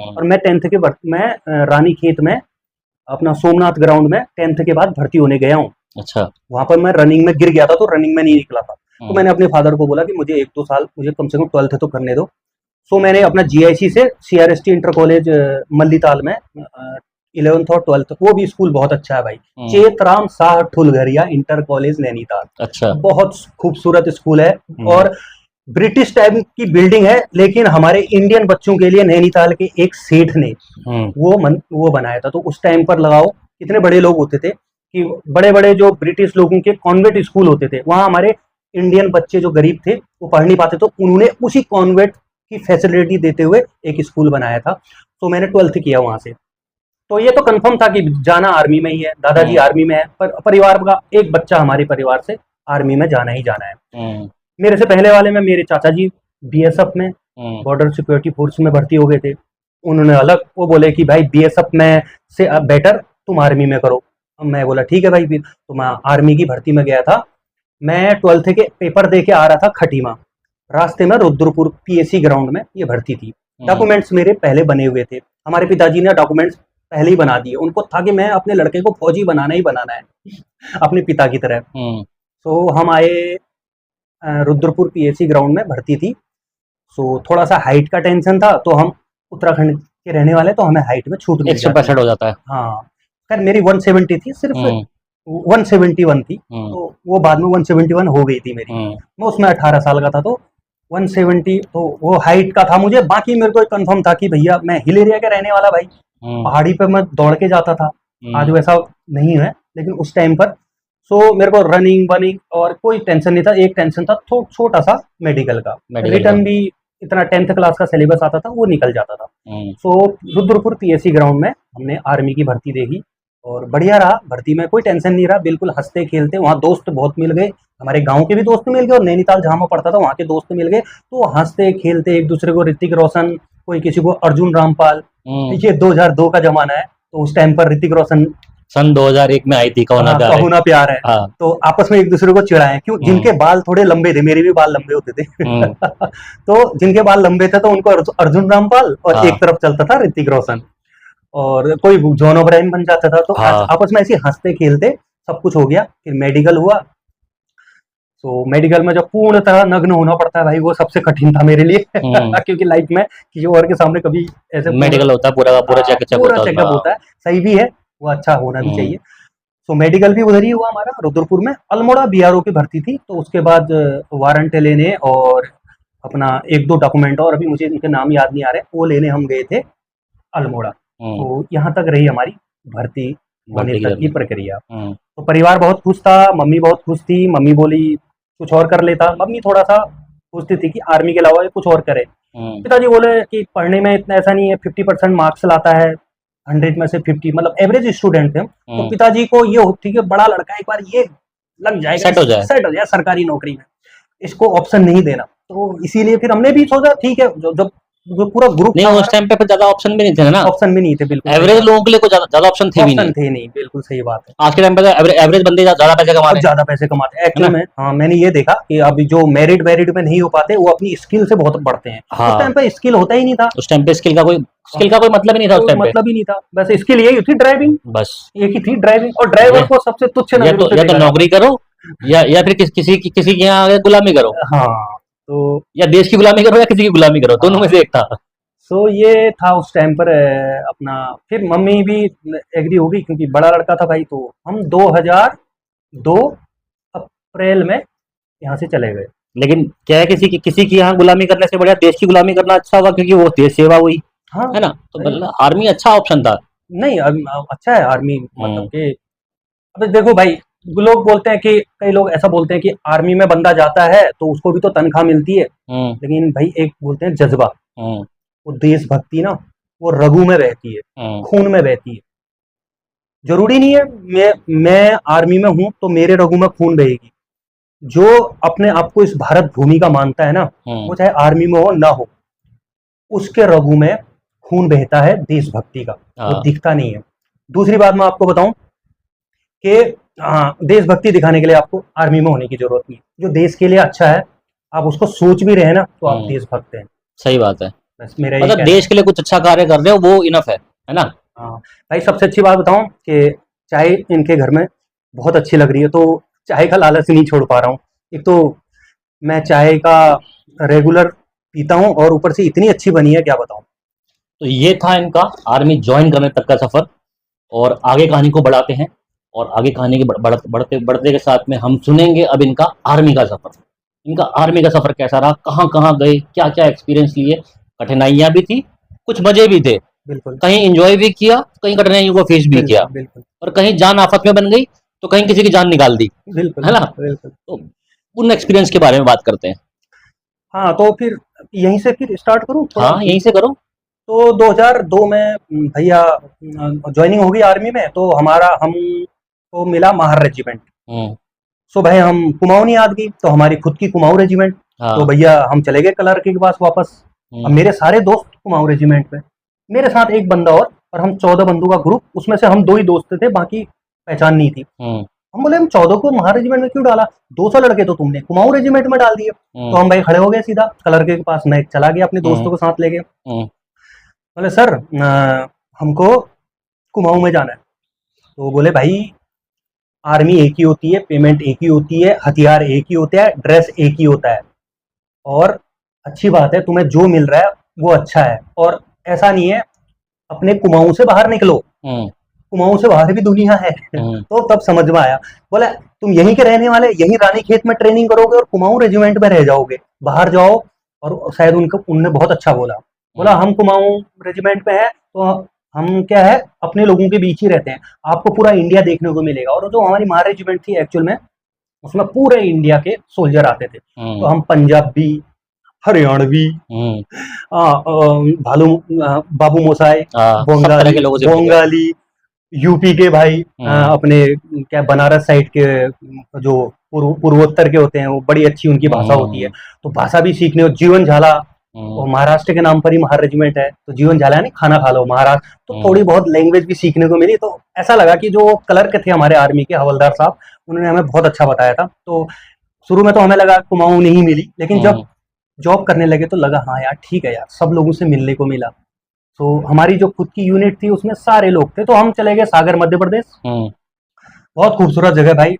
और मैं 10th के भर्ती में रानी खेत में, अपना सोमनाथ ग्राउंड में 10th के बाद भर्ती होने गया हूँ। अच्छा वहां पर मैं रनिंग में गिर गया था, तो रनिंग में नहीं निकला था। तो मैंने अपने फादर को बोला कि मुझे 1-2 साल, मुझे कम से कम 12th तो करने दो। सो मैंने अपना जीआईसी से सीआरएसटी इंटर कॉलेज मल्लीताल में 11th और 12th, वो भी स्कूल बहुत अच्छा है भाई, चेतराम शाह ठुलघरिया इंटर कॉलेज नैनीताल। अच्छा। बहुत खूबसूरत स्कूल है। और ब्रिटिश टाइम की बिल्डिंग है, लेकिन हमारे इंडियन बच्चों के लिए नैनीताल के एक सेठ ने वो बनाया था। तो उस टाइम पर लगाओ कितने बड़े लोग होते थे कि बड़े बड़े जो ब्रिटिश लोगों के कॉन्वेंट स्कूल होते थे, वहां हमारे इंडियन बच्चे जो गरीब थे वो पढ़ नहीं पाते, तो उन्होंने उसी कॉन्वेंट की फैसिलिटी देते हुए एक स्कूल बनाया था। तो मैंने 12th किया वहां से। तो ये तो कंफर्म था कि जाना आर्मी में ही है, दादाजी आर्मी में है, पर परिवार का एक बच्चा हमारे परिवार से आर्मी में जाना ही जाना है। मेरे से पहले वाले में मेरे चाचा जी बीएसएफ में बॉर्डर सिक्योरिटी फोर्स में भर्ती हो गए थे। उन्होंने अलग वो बोले कि भाई बीएसएफ में से बेटर तुम आर्मी में करो। मैं बोला ठीक है भाई, फिर तो मैं आर्मी की भर्ती में गया था। मैं 12th के पेपर दे के आ रहा था खटीमा, रास्ते में रुद्रपुर पीएससी ग्राउंड में ये भर्ती थी। डॉक्यूमेंट्स मेरे पहले बने हुए थे, हमारे पिताजी ने डॉक्यूमेंट्स पहले ही बना दिए। उनको था कि मैं अपने लड़के को फौजी बनाना ही बनाना है अपने पिता की तरह। तो हम आए रुद्रपुर पीएससी ग्राउंड में भर्ती थी। सो थोड़ा सा हाइट का टेंशन था, तो हम उत्तराखंड के रहने वाले, तो हमें हाइट में छूट मिल जाती है। 165 हो जाता है। हाँ, खैर मेरी 170 थी, सिर्फ 171 थी, तो वो बाद में 171 हो गई थी मेरी। मैं उसमें 18 साल का था, तो 170 तो वो हाइट का था मुझे। बाकी मेरे को कंफर्म था कि भैया मैं हिल एरिया का रहने वाला भाई, पहाड़ी पे मैं दौड़ के जाता था। आज वैसा नहीं है, लेकिन उस टाइम पर सो मेरे को रनिंग वनिंग और कोई टेंशन नहीं था। एक टेंशन था छोटा सा मेडिकल का, रिटर्न भी इतना 10th क्लास का सिलेबस आता था, वो निकल जाता था। सो रुद्रपुर पीएससी ग्राउंड में हमने आर्मी की भर्ती देखी और बढ़िया रहा। भर्ती में कोई टेंशन नहीं रहा, बिल्कुल हंसते खेलते। वहाँ दोस्त बहुत मिल गए, हमारे गांव के भी दोस्त मिल गए और नैनीताल जहाँ मैं पढ़ता था वहाँ के दोस्त मिल गए। तो हंसते खेलते एक दूसरे को, ऋतिक रोशन, कोई किसी को अर्जुन रामपाल। ये 2002 का जमाना है, तो उस टाइम पर ऋतिक रोशन सन 2001 में आई थी कहो प्यार है। तो आपस में एक दूसरे को चिढ़ाएं, क्यों? जिनके बाल थोड़े लंबे थे, मेरे भी बाल लंबे होते थे तो जिनके बाल लंबे थे तो उनको अर्जुन रामपाल और एक तरफ चलता था ऋतिक रोशन, और कोई जॉन ओब्रायन बन जाता था। तो आपस में ऐसे हंसते खेलते सब कुछ हो गया। फिर मेडिकल हुआ। तो मेडिकल में जब पूर्ण तरह नग्न होना पड़ता है भाई, वो सबसे कठिन था मेरे लिए क्योंकि लाइफ में किसी और के सामने कभी ऐसे मेडिकल होता है, पूरा चेकअप होता है। सही भी है, वो अच्छा होना भी चाहिए। तो मेडिकल भी उधर ही हुआ हमारा रुद्रपुर में। अल्मोड़ा बीआरओ की भर्ती थी, तो उसके बाद वारंट लेने और अपना 1-2 डॉक्यूमेंट, और अभी मुझे इनके नाम याद नहीं आ रहे, वो लेने हम गए थे अल्मोड़ा। तो यहाँ तक रही हमारी भर्ती होने तक की प्रक्रिया। तो परिवार बहुत खुश था, मम्मी बहुत खुश थी। मम्मी बोली कुछ और कर लेता, मम्मी थोड़ा सा सोचती थी कि आर्मी के अलावा कुछ और करे। पिताजी बोले कि पढ़ने में इतना ऐसा नहीं है, 50% मार्क्स लाता है, 100 में से 50, मतलब एवरेज स्टूडेंट थे। तो पिताजी को ये होती कि बड़ा लड़का एक बार ये लग जाएगा, सेट हो जाए सरकारी नौकरी में, इसको ऑप्शन नहीं देना। तो इसीलिए फिर हमने भी सोचा ठीक है, जब पूरा ग्रुप नहीं, उस टाइम पे ज्यादा ऑप्शन भी नहीं थे ना, ऑप्शन भी नहीं थे बिल्कुल। एवरेज लोगों के लिए कुछ ज्यादा ऑप्शन थे भी नहीं, बिल्कुल सही बात है। आज के टाइम पे एवरेज बंदे ज्यादा पैसे कमाते हैं एक्चुअली में। हाँ, मैंने ये देखा कि अभी जो मेरिट में नहीं हो पाते, वो अपनी स्किल से बहुत बढ़ते हैं। उस टाइम पे स्किल होता ही नहीं था। उस टाइम पे स्किल का कोई मतलब ही नहीं था। उस टाइम पे मतलब ही नहीं था, बस स्किल यही थी, ड्राइविंग, बस एक ही थी, ड्राइविंग। और ड्राइवर को सबसे तुच्छ नजरों से, या तो नौकरी करो या फिर किसी के यहाँ गुलामी करो। हाँ, तो या देश की गुलामी करो या किसी की गुलामी करो, दोनों में से एक था। सो ये था उस टाइम पर अपना। फिर मम्मी भी एग्री हो गई क्योंकि बड़ा लड़का था भाई। तो हम 2002 अप्रैल में यहाँ से चले गए। लेकिन क्या है, किसी की यहाँ गुलामी करने से बढ़िया देश की गुलामी करना अच्छा हुआ, क्योंकि वो देश सेवा हुई। हाँ, है ना। तो आर्मी अच्छा ऑप्शन था। नहीं, अच्छा है आर्मी, मतलब कि अब देखो भाई, लोग बोलते हैं कि कई लोग ऐसा बोलते हैं कि आर्मी में बंदा जाता है तो उसको भी तो तनख्वाह मिलती है, लेकिन भाई एक बोलते हैं जज्बा, वो देशभक्ति ना, वो रगू में बहती है, खून में बहती है। जरूरी नहीं है मैं आर्मी में हूं तो मेरे रगू में खून बहेगी। जो अपने आप को इस भारत भूमि का मानता है ना, वो चाहे आर्मी में हो ना हो, उसके रगू में खून बहता है देशभक्ति का, वो दिखता नहीं है। दूसरी बात मैं आपको बताऊं कि देशभक्ति दिखाने के लिए आपको आर्मी में होने की जरूरत नहीं। जो देश के लिए अच्छा है, आप उसको सोच भी रहे ना, तो आप देशभक्त हैं। सही बात है। बस मेरा मतलब देश के लिए कुछ अच्छा कार्य कर रहे हो, वो इनफ है ना। हाँ भाई, सबसे अच्छी बात बताऊं कि चाय इनके घर में बहुत अच्छी लग रही है, तो चाय का लालच नहीं छोड़ पा रहा हूँ। एक तो मैं चाय का रेगुलर पीता हूँ और ऊपर से इतनी अच्छी बनी है, क्या बताऊं। तो ये था इनका आर्मी ज्वाइन करने तक का सफर, और आगे कहानी को बढ़ाते हैं। और आगे कहानी के बढ़ते के साथ में हम सुनेंगे अब इनका आर्मी का सफर। इनका आर्मी का सफर कैसा रहा, कहाँ कहाँ गए, क्या क्या एक्सपीरियंस लिए, कठिनाइयां भी थी, कुछ मजे भी थे, बिल्कुल कहीं एंजॉय भी किया, कहीं कठिनाइयों को फेस भी किया, बिल्कुल बिल्कुल और कहीं जान आफत में बन गई तो कहीं किसी की जान निकाल दी, बिल्कुल है ना। बिल्कुल। तो उन एक्सपीरियंस के बारे में बात करते हैं। हाँ, तो फिर यहीं से फिर स्टार्ट करूँ थोड़ा। हाँ, यहीं से करो। तो 2002 में भैया ज्वाइनिंग हो गई आर्मी में, तो हमारा हमको मिला महार रेजिमेंट। हम्म। सो भाई हम कुमाऊं नहीं याद गई, तो हमारी खुद की कुमाऊं रेजिमेंट। तो हाँ। भैया हम चले गए कलर के पास वापस। अब हम्म। मेरे सारे दोस्त कुमाऊं रेजिमेंट में, मेरे साथ एक बंदा और हम 14 बंदों का ग्रुप, उसमें से हम 2 ही दोस्त थे, बाकी पहचान नहीं थी। हम्म। हम बोले हम 14 को महार रेजिमेंट में क्यों डाला, 200 लड़के तो तुमने कुमाऊं रेजिमेंट में डाल दिए। तो हम्म। हम भाई खड़े हो गए सीधा कलर के पास, मैं चला गया अपने हम्म। दोस्तों को साथ लेके। हम्म। बोले सर हमको कुमाऊं में जाना है। तो बोले भाई आर्मी एक ही होती है, पेमेंट एक ही होती है, हथियार एक ही होता है, ड्रेस एक ही होता है, और अच्छी बात है तुम्हें जो मिल रहा है वो अच्छा है, और ऐसा नहीं है अपने कुमाऊं से बाहर निकलो, हम्म। कुमाऊं से बाहर भी दुनिया है। हम्म। तो तब समझ में आया। बोला तुम यहीं के रहने वाले, यहीं रानीखेत में ट्रेनिंग करोगे और कुमाऊं रेजिमेंट में रह जाओगे, बाहर जाओ। और शायद उनको उनने बहुत अच्छा बोला। बोला हम्म। हम कुमाऊं रेजिमेंट में है तो हम क्या है अपने लोगों के बीच ही रहते हैं, आपको पूरा इंडिया देखने को मिलेगा। और जो हमारी महार रेजिमेंट थी एक्चुअल में, उसमें पूरे इंडिया के सोल्जर आते थे। तो हम्म। हम पंजाबी, हरियाणवी, हम्म। भालू, बाबू मोसाई, हाँ, सब तरह बंगाली के लोगों से मिले। बंगाली, यूपी के भाई, हम्म। अपने क्या बनारस साइड के, जो पूर्वोत्तर के होते हैं, वो बड़ी अच्छी उनकी भाषा होती है, हम्म। तो भाषा भी सीखने। और जीवन झाला, हम्म। और महाराष्ट्र के नाम पर ही महार रेजिमेंट है, तो जीवन झाला यानी खाना खा लो महाराष्ट्र। तो हम्म। थोड़ी बहुत लैंग्वेज भी सीखने को मिली। तो ऐसा लगा कि जो क्लर्क थे हमारे आर्मी के हवलदार साहब, उन्होंने हमें बहुत अच्छा बताया था। तो शुरू में तो हमें लगा कुमाऊं नहीं मिली, लेकिन जब हम्म। जॉब करने लगे तो लगा हाँ यार ठीक है यार, सब लोगों से मिलने को मिला। तो हमारी जो खुद की यूनिट थी उसमें सारे लोग थे, तो हम चले गए सागर मध्य प्रदेश। हम्म। बहुत खूबसूरत जगह भाई,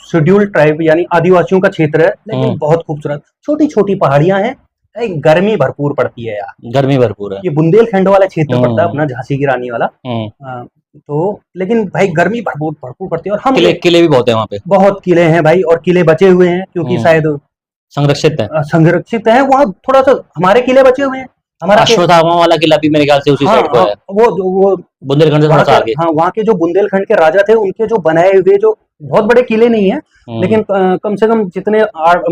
शेड्यूल्ड ट्राइब यानी आदिवासियों का क्षेत्र है, लेकिन हम्म। बहुत खूबसूरत, छोटी छोटी पहाड़ियां हैं। गर्मी भरपूर पड़ती है यार। गर्मी भरपूर है। ये बुंदेलखंड वाला क्षेत्र पड़ता है हम्म। अपना, झांसी की रानी वाला। हम्म। तो लेकिन भाई गर्मी भरपूर भरपूर पड़ती है, और हम किले किले भी बहुत है वहाँ पे। बहुत किले हैं भाई, और किले बचे हुए हैं क्योंकि हम्म। शायद संरक्षित है। संरक्षित है वहाँ। थोड़ा सा हमारे किले बचे हुए हैं, हमारा के। अश्वत्थामा वाला किला भी मेरे ख्याल से उसी हाँ साइड को हाँ, है, वो बुंदेलखंड से थोड़ा वहाँ के, सा आगे। हाँ वहाँ के जो बुंदेलखंड के राजा थे उनके जो बनाए हुए, जो बहुत बड़े किले नहीं है, हम्म। लेकिन कम से कम जितने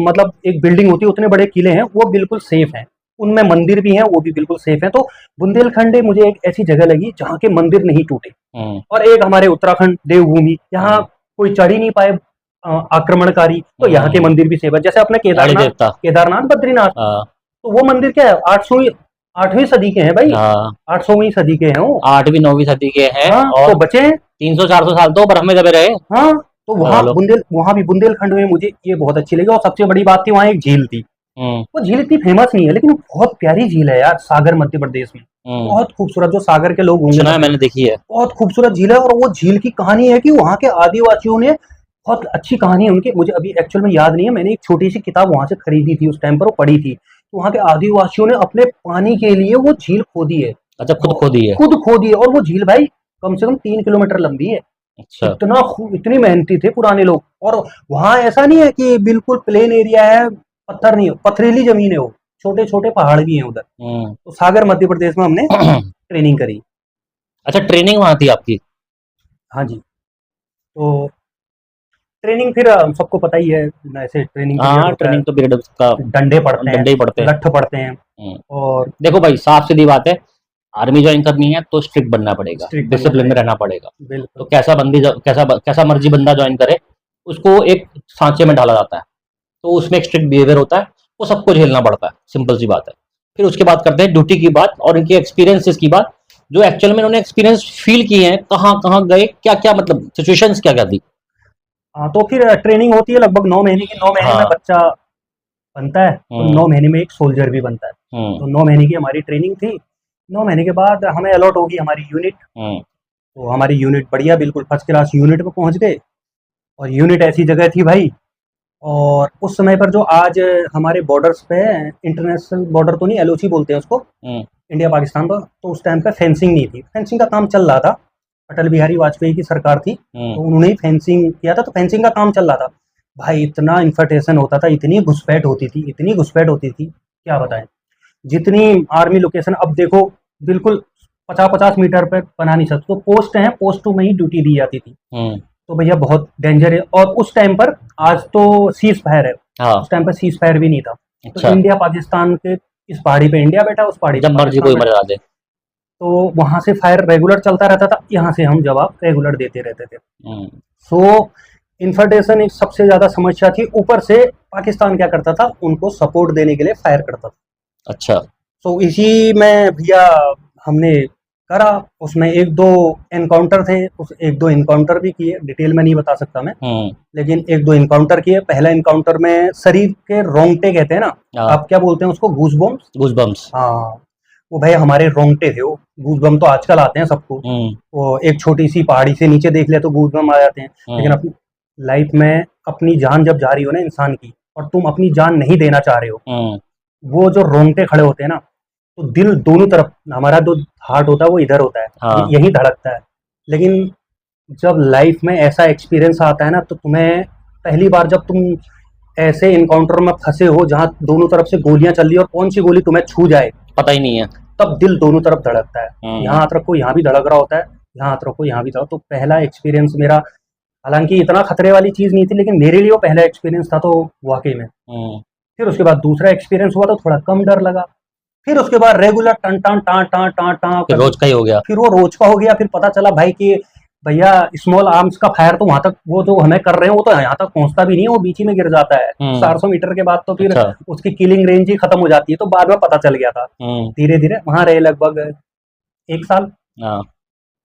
मतलब एक बिल्डिंग होती है उतने बड़े किले हैं, वो बिल्कुल सेफ हैं। उनमें मंदिर भी हैं, वो भी बिल्कुल सेफ हैं। तो बुंदेलखंड मुझे एक ऐसी जगह लगी जहाँ के मंदिर नहीं टूटे। हम्म। और एक हमारे उत्तराखंड देवभूमि, यहाँ हम्म। कोई चढ़ ही नहीं पाए आक्रमणकारी, तो यहाँ के हम्म। मंदिर भी सेफ है। जैसे अपने गाड़ी केदारनाथ, देवता। केदारनाथ बद्रीनाथ, हाँ। तो वो मंदिर क्या है 8वीं सदी के हैं भाई, हाँ, 800वीं सदी के हैं वो। 8वीं 9वीं सदी के हैं, हाँ तो और बचे हैं। 300 400 साल तो बर्फ में दबे रहे। हाँ, तो लगा लो। वहाँ भी बुंदेलखंड में मुझे ये बहुत अच्छी लगी। और सबसे बड़ी बात थी वहाँ एक झील थी। हम्म। वो झील इतनी फेमस नहीं है, लेकिन वो बहुत प्यारी झील है यार, सागर मध्य प्रदेश में। हम्म। बहुत खूबसूरत, जो सागर के लोग होंगे सुना है, सब, मैंने देखी है। बहुत खूबसूरत झील है। और वो झील की कहानी है कि वहाँ के आदिवासियों ने, बहुत अच्छी कहानी है उनकी, मुझे अभी एक्चुअल में याद नहीं है। मैंने एक छोटी सी किताब वहाँ से खरीदी थी उस टाइम पर, वो पढ़ी थी। तो वहाँ के आदिवासियों ने अपने पानी के लिए वो झील खोदी है। अच्छा, खुद खोदी है। खुद खोदी है, और वो झील भाई कम से कम 3 किलोमीटर लंबी है। अच्छा। इतनी मेहनती थे पुराने लोग। और वहां ऐसा नहीं है कि बिल्कुल प्लेन एरिया है, पत्थर नहीं है, पथरीली जमीन है वो, छोटे छोटे पहाड़ भी हैं उधर। हम्म। तो सागर मध्य प्रदेश में हमने ट्रेनिंग करी। अच्छा, ट्रेनिंग वहाँ थी आपकी। हाँ जी। तो ट्रेनिंग फिर सबको पता ही है, ऐसे ट्रेनिंग पीरियड हाँ, होता है, ट्रेनिंग तो पीरियड का डंडे पड़ते हैं, डंडे ही पड़ते हैं। लठ पड़ते हैं। हम्म। और देखो भाई, साफ सीधी बात है, आर्मी ज्वाइन करनी है तो स्ट्रिक्ट बनना पड़ेगा, स्ट्रिक्ट बनना डिसिप्लिन में पड़ेगा। रहना पड़ेगा। तो बिल्कुल कैसा मर्जी बंदा ज्वाइन करे, उसको एक सांचे में डाला जाता है, तो उसमें एक स्ट्रिक्ट बिहेवियर होता है, वो सबको झेलना पड़ता है, सिंपल सी बात है। फिर उसके बाद करते हैं ड्यूटी की बात और इनके एक्सपीरियंसेस की बात, जो एक्चुअल में इन्होंने एक्सपीरियंस फील किए हैं, कहाँ कहाँ गए, क्या क्या मतलब सिचुएशंस क्या क्या थी। हाँ, तो फिर ट्रेनिंग होती है लगभग 9 महीने की। 9 महीने में हाँ। बच्चा बनता है, तो हम्म। 9 महीने में एक सोल्जर भी बनता है। हम्म। तो 9 महीने की हमारी ट्रेनिंग थी। 9 महीने के बाद हमें अलॉट होगी हमारी यूनिट। हम्म। तो हमारी यूनिट बढ़िया, बिल्कुल फर्स्ट क्लास यूनिट में पहुंच गए। और यूनिट ऐसी जगह थी भाई, और उस समय पर जो आज हमारे बॉर्डर्स पे, इंटरनेशनल बॉर्डर तो नहीं, एलओसी बोलते हैं उसको, हम्म। इंडिया पाकिस्तान का, तो उस टाइम पे फेंसिंग नहीं थी। फेंसिंग का काम चल रहा था, अटल बिहारी वाजपेयी की सरकार थी, हम्म। तो उन्होंने ही फेंसिंग किया था, तो फेंसिंग का काम चल रहा था। भाई इतना इन्फर्टेशन होता था, इतनी घुसपैठ होती थी, इतनी घुसपैठ होती थी, क्या बताएं। जितनी आर्मी लोकेशन अब देखो, बिल्कुल 50-50 मीटर पे बना नहीं सकते, तो पोस्ट हैं, पोस्टों में ही ड्यूटी दी जाती थी। तो भैया बहुत डेंजर है। और उस टाइम पर, आज तो सीज फायर है, हाँ। उस टाइम पर सीज फायर भी नहीं था। तो अच्छा। इंडिया पाकिस्तान के इस पहाड़ी पे इंडिया बैठा, उस पहाड़ी पे जब मर्जी पाकिस्तान कोई बैठा, मरा दे। तो वहां से फायर रेगुलर चलता रहता था, यहाँ से हम जवाब रेगुलर देते रहते थे। हम्म। सो इन्फर्टेशन एक सबसे ज्यादा समस्या थी। ऊपर से पाकिस्तान क्या करता था, उनको सपोर्ट देने के लिए फायर करता था। अच्छा। तो इसी में भैया हमने करा, उसमें एक दो एनकाउंटर थे, उस एक दो इनकाउंटर भी किए, डिटेल में नहीं बता सकता मैं, लेकिन एक दो इनकाउंटर किए। पहला इनकाउंटर में शरीर के रोंगटे कहते हैं ना, हाँ। आप क्या बोलते हैं उसको, गूजबम्स। गूजबम्स। हाँ, वो भाई हमारे रोंगटे थे वो। गूजबम तो आजकल आते हैं सबको, वो एक छोटी सी पहाड़ी से नीचे देख ले तो गूजबम आ जाते हैं, लेकिन अपनी लाइफ में अपनी जान जब जा रही हो ना इंसान की, और तुम अपनी जान नहीं देना चाह रहे हो, वो जो रोंगटे खड़े होते हैं ना, तो दिल दोनों तरफ, हमारा जो हार्ट होता है वो इधर होता है, हाँ। यही धड़कता है। लेकिन जब लाइफ में ऐसा एक्सपीरियंस आता है ना, तो तुम्हें पहली बार जब तुम ऐसे इनकाउंटर में फंसे हो जहां दोनों तरफ से गोलियां चल रही है और कौन सी गोली तुम्हें छू जाए पता ही नहीं है, तब दिल दोनों तरफ धड़कता है। यहाँ हाथ रखो यहाँ भी धड़क रहा होता है, यहाँ हाथ रखो यहाँ भी धड़क। तो पहला एक्सपीरियंस मेरा, हालांकि इतना खतरे वाली चीज नहीं थी, लेकिन मेरे लिए वो पहला एक्सपीरियंस था, तो वाकई में। फिर उसके बाद दूसरा एक्सपीरियंस हुआ तो थोड़ा कम डर लगा। फिर उसके बाद रेगुलर टन टन टा टा टा टा, फिर रोज का ही हो गया। फिर वो रोज का हो गया। फिर पता चला भाई कि भैया स्मॉल आर्म्स का फायर तो वहां तक, वो जो हमें कर रहे हैं वो तो यहाँ तक पहुंचता भी नहीं है, वो बीच ही में गिर जाता है। 400 मीटर के बाद तो फिर अच्छा। उसकी किलिंग रेंज ही खत्म हो जाती है। तो बाद में पता चल गया था। धीरे धीरे वहां रहे लगभग 1 साल।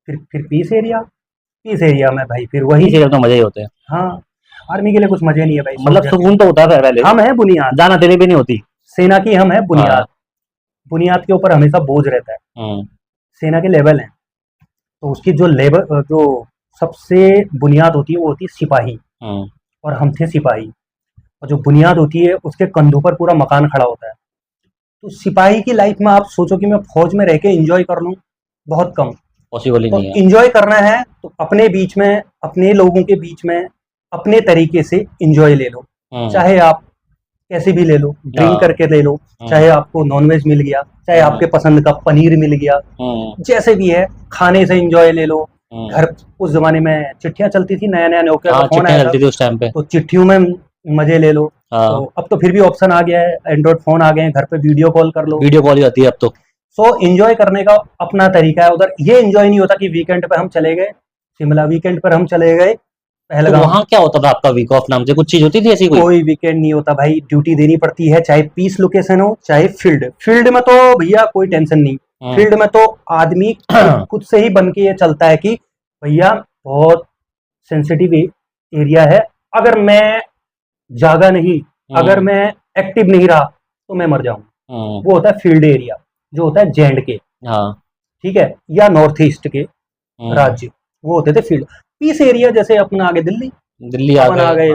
फिर पीस एरिया में भाई, फिर वही तो मजे ही होते हैं। हाँ, आर्मी के लिए कुछ मजे नहीं है भाई, मतलब सुकून तो होता है पहले, हम है बुनियाद, जाना तेरे भी नहीं होती, सेना की हम है बुनियाद। हाँ। बुनियाद के ऊपर हमेशा बोझ रहता है। सेना के लेवल है, तो उसकी जो लेवल, जो सबसे बुनियाद होती है वो होती है सिपाही, और हम थे सिपाही। और जो बुनियाद होती है उसके कंधों पर पूरा मकान खड़ा होता है। तो सिपाही की लाइफ में आप सोचो कि मैं फौज में रह के एंजॉय कर लूं, बहुत कम पॉसिबल ही तो नहीं है। एंजॉय करना है तो अपने बीच में, अपने लोगों के बीच में, अपने तरीके से एंजॉय ले लो। चाहे आप कैसे भी ले लो, ड्रिंक करके ले लो, चाहे आपको नॉनवेज मिल गया, चाहे आपके पसंद का पनीर मिल गया, जैसे भी है, खाने से एंजॉय ले लो। घर, उस जमाने में चिट्ठियां चलती थी, नया नया नोकिया का फोन आया था उस टाइम पे, तो चिट्ठियों में मजे ले लो। तो अब तो फिर भी ऑप्शन आ गया है, एंड्रॉइड फोन आ गए हैं, घर पे वीडियो कॉल कर लो, वीडियो कॉल ही आती है अब तो। सो एंजॉय करने का अपना तरीका है उधर। ये एंजॉय नहीं होता कि वीकेंड पे हम चले गए शिमला, वीकेंड पर हम चले गए पहलगाम। तो वहाँ क्या होता था आपका वीक ऑफ नाम से कुछ चीज होती थी ऐसी कोई वीकेंड नहीं होता भाई, ड्यूटी देनी पड़ती है, चाहे पीस लोकेशन हो चाहे फील्ड में तो भैया कोई टेंशन नहीं। फील्ड में तो आदमी खुद से ही बन के ये चलता है कि भैया बहुत सेंसिटिव एरिया है, अगर मैं जागा नहीं, अगर मैं एक्टिव नहीं रहा तो मैं मर जाऊंगा। वो होता है फील्ड एरिया, जो होता है J&K, ठीक है, या नॉर्थ ईस्ट के राज्य, वो होते थे फील्ड। पीस एरिया जैसे अपना आगे दिल्ली अपन आ गए,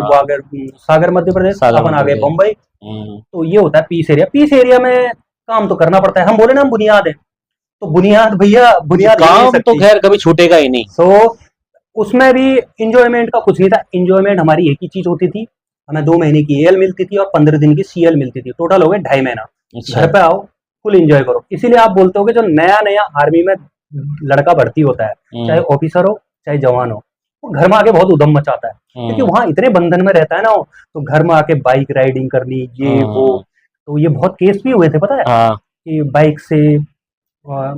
सागर मध्य प्रदेश, अपन आ गए बम्बई, तो ये होता है पीस एरिया। पीस एरिया में काम तो करना पड़ता है। हम बोले ना हम बुनियाद है, तो बुनियाद भैया बुनियाद काम तो खैर कभी छूटेगा ही नहीं। सो उसमें भी इंजॉयमेंट का कुछ नहीं था। इंजॉयमेंट हमारी एक ही चीज होती थी, हमें 2 महीने की AL मिलती थी और 15 दिन की CL मिलती थी, टोटल हो गए 2.5 महीना। घर पे आओ, फुल एंजॉय करो। इसीलिए आप बोलते हो कि जो नया नया आर्मी में लड़का भर्ती होता है, चाहे ऑफिसर हो चाहे जवान हो, वो घर में आके बहुत उधम मचाता है, क्योंकि वहां इतने बंधन में रहता है ना, तो घर में आके बाइक राइडिंग करनी, ये वो। तो ये बहुत केस भी हुए थे पता है, कि बाइक से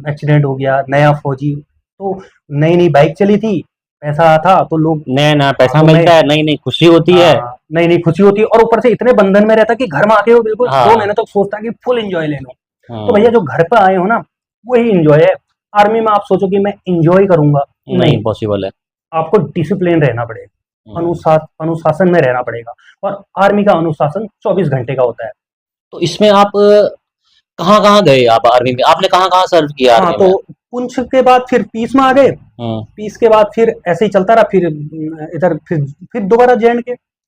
एक्सीडेंट हो गया। नया फौजी, तो नई नई बाइक चली थी, पैसा था तो लोग, नया पैसा मिलता है, नई नई खुशी होती है, नई नई खुशी होती है, और ऊपर से इतने बंधन में रहता कि घर में आके वो बिल्कुल 2 महीने तक सोचता कि फुल एंजॉय ले लो। तो भैया जो घर पे आए हो ना, वही एंजॉय है। आर्मी में आप सोचो कि मैं एंजॉय करूंगा, नहीं पॉसिबल है। आपको डिसिप्लिन रहना पड़ेगा, अनुशासन में रहना पड़ेगा, और आर्मी का अनुशासन 24 घंटे का होता है। तो इसमें आप कहाँ कहाँ गए, आप आर्मी में आपने कहाँ कहाँ सर्व किया? हाँ, तो पुंछ के बाद फिर पीस में आ गए, पीस के बाद फिर ऐसे ही चलता रहा, फिर इधर फिर दोबारा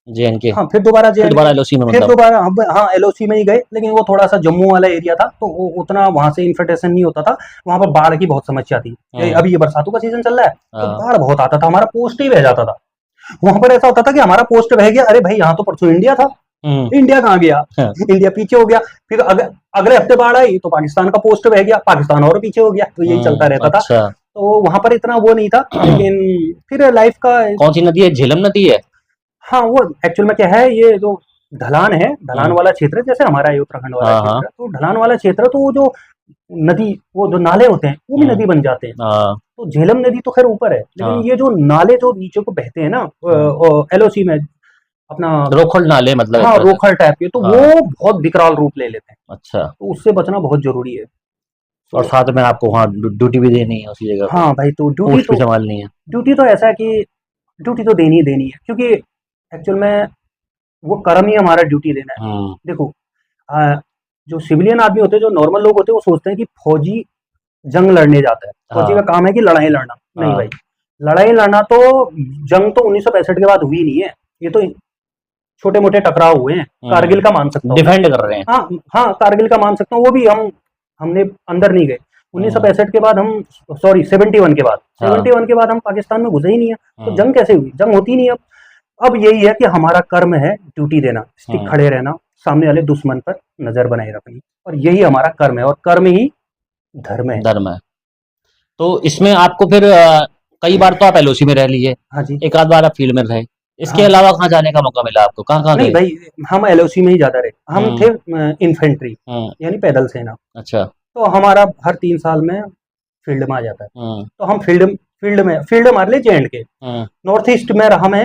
J&K, हाँ, फिर दोबारा LOC में, फिर दोबारा हाँ LOC में ही गए, लेकिन वो थोड़ा सा जम्मू वाला एरिया था, तो उतना वहां से इन्फिल्ट्रेशन नहीं होता था। वहां पर बाढ़ की बहुत समस्या थी। अभी ये बरसातों का सीजन चल रहा है, तो बाढ़ बहुत आता था, हमारा पोस्ट ही बह जाता था। वहां पर ऐसा होता था कि हमारा पोस्ट बह गया, अरे भाई यहाँ तो परसों इंडिया था, इंडिया कहाँ गया, हाँ, इंडिया पीछे हो गया। फिर अगले हफ्ते बाढ़ आई तो पाकिस्तान का पोस्ट बह गया, पाकिस्तान और पीछे हो गया, तो यही चलता रहता था। अच्छा। तो वहां पर इतना वो नहीं था, लेकिन फिर लाइफ का। कौन सी नदी है, झेलम नदी है? हाँ, वो एक्चुअल में क्या है, ये जो ढलान है, ढलान हम्म, वाला क्षेत्र है, जैसे हमारा ये उत्तराखंड वाला हाँ हाँ। क्षेत्र है, तो ढलान वाला क्षेत्र है, तो वो जो नदी, वो जो नाले होते हैं वो भी नदी बन जाते हैं। हाँ तो झेलम नदी तो खैर ऊपर है, लेकिन हाँ। ये जो नाले जो नीचे को बहते हैं ना, एलओसी में अपना, रोखड़ नाले मतलब एक हाँ तरह से। रोखर टाइप के, तो हाँ। वो बहुत विकराल रूप ले लेते हैं, अच्छा। तो उससे बचना बहुत जरूरी है। और तो साथ में आपको वहाँ ड्यूटी भी देनी है उसी जगह पे, हाँ भाई, तो पोस्ट भी संभालनी है। ड्यूटी तो ऐसा है कि ड्यूटी तो देनी ही देनी है, क्योंकि एक्चुअल में वो कर्म ही हमारा ड्यूटी देना है। हम्म। देखो, आ, जो सिविलियन आदमी होते हैं, जो नॉर्मल लोग होते हैं, वो सोचते हैं कि फौजी जंग लड़ने जाता है, फौजी का हाँ काम है कि लड़ाई लड़ना। नहीं हाँ। भाई, लड़ाई लड़ना तो, जंग तो 1965 के बाद हुई नहीं है, ये तो छोटे मोटे टकराव हुए हैं। कारगिल का मान सकता हूँ मैं। डिफेंड कर रहे हैं। हाँ हाँ, कारगिल का मान सकता हूँ, वो भी हमने अंदर नहीं गए। हम्म 1965 के बाद हम, सॉरी 71 के बाद, हाँ। 71 के बाद हम पाकिस्तान में घुसे ही नहीं है, तो हम्म जंग कैसे हुई, जंग होती नहीं। अब यही है कि हमारा कर्म है ड्यूटी देना, स्टिक हम्म। खड़े रहना, सामने वाले दुश्मन पर नजर बनाए रखनी, और यही हमारा कर्म है, और कर्म ही धर्म है। धर्म है। तो इसमें आपको फिर कई बार तो आप एलओसी में रह लिए, हाँ जी। एक आध बार आप फील्ड में रहे, इसके हाँ, अलावा कहाँ जाने का मौका मिला आपको, कहाँ कहाँ नहीं गए? भाई, हम एलओसी में ही ज्यादा रहे, हम हम्म थे इन्फेंट्री, हम्म। यानी पैदल सेना। अच्छा। तो हमारा हर 3 साल में फील्ड में आ जाता है, हम्म तो हम फील्ड हमारे लिए जे एंड के, हम्म। नॉर्थ ईस्ट में रहा मैं,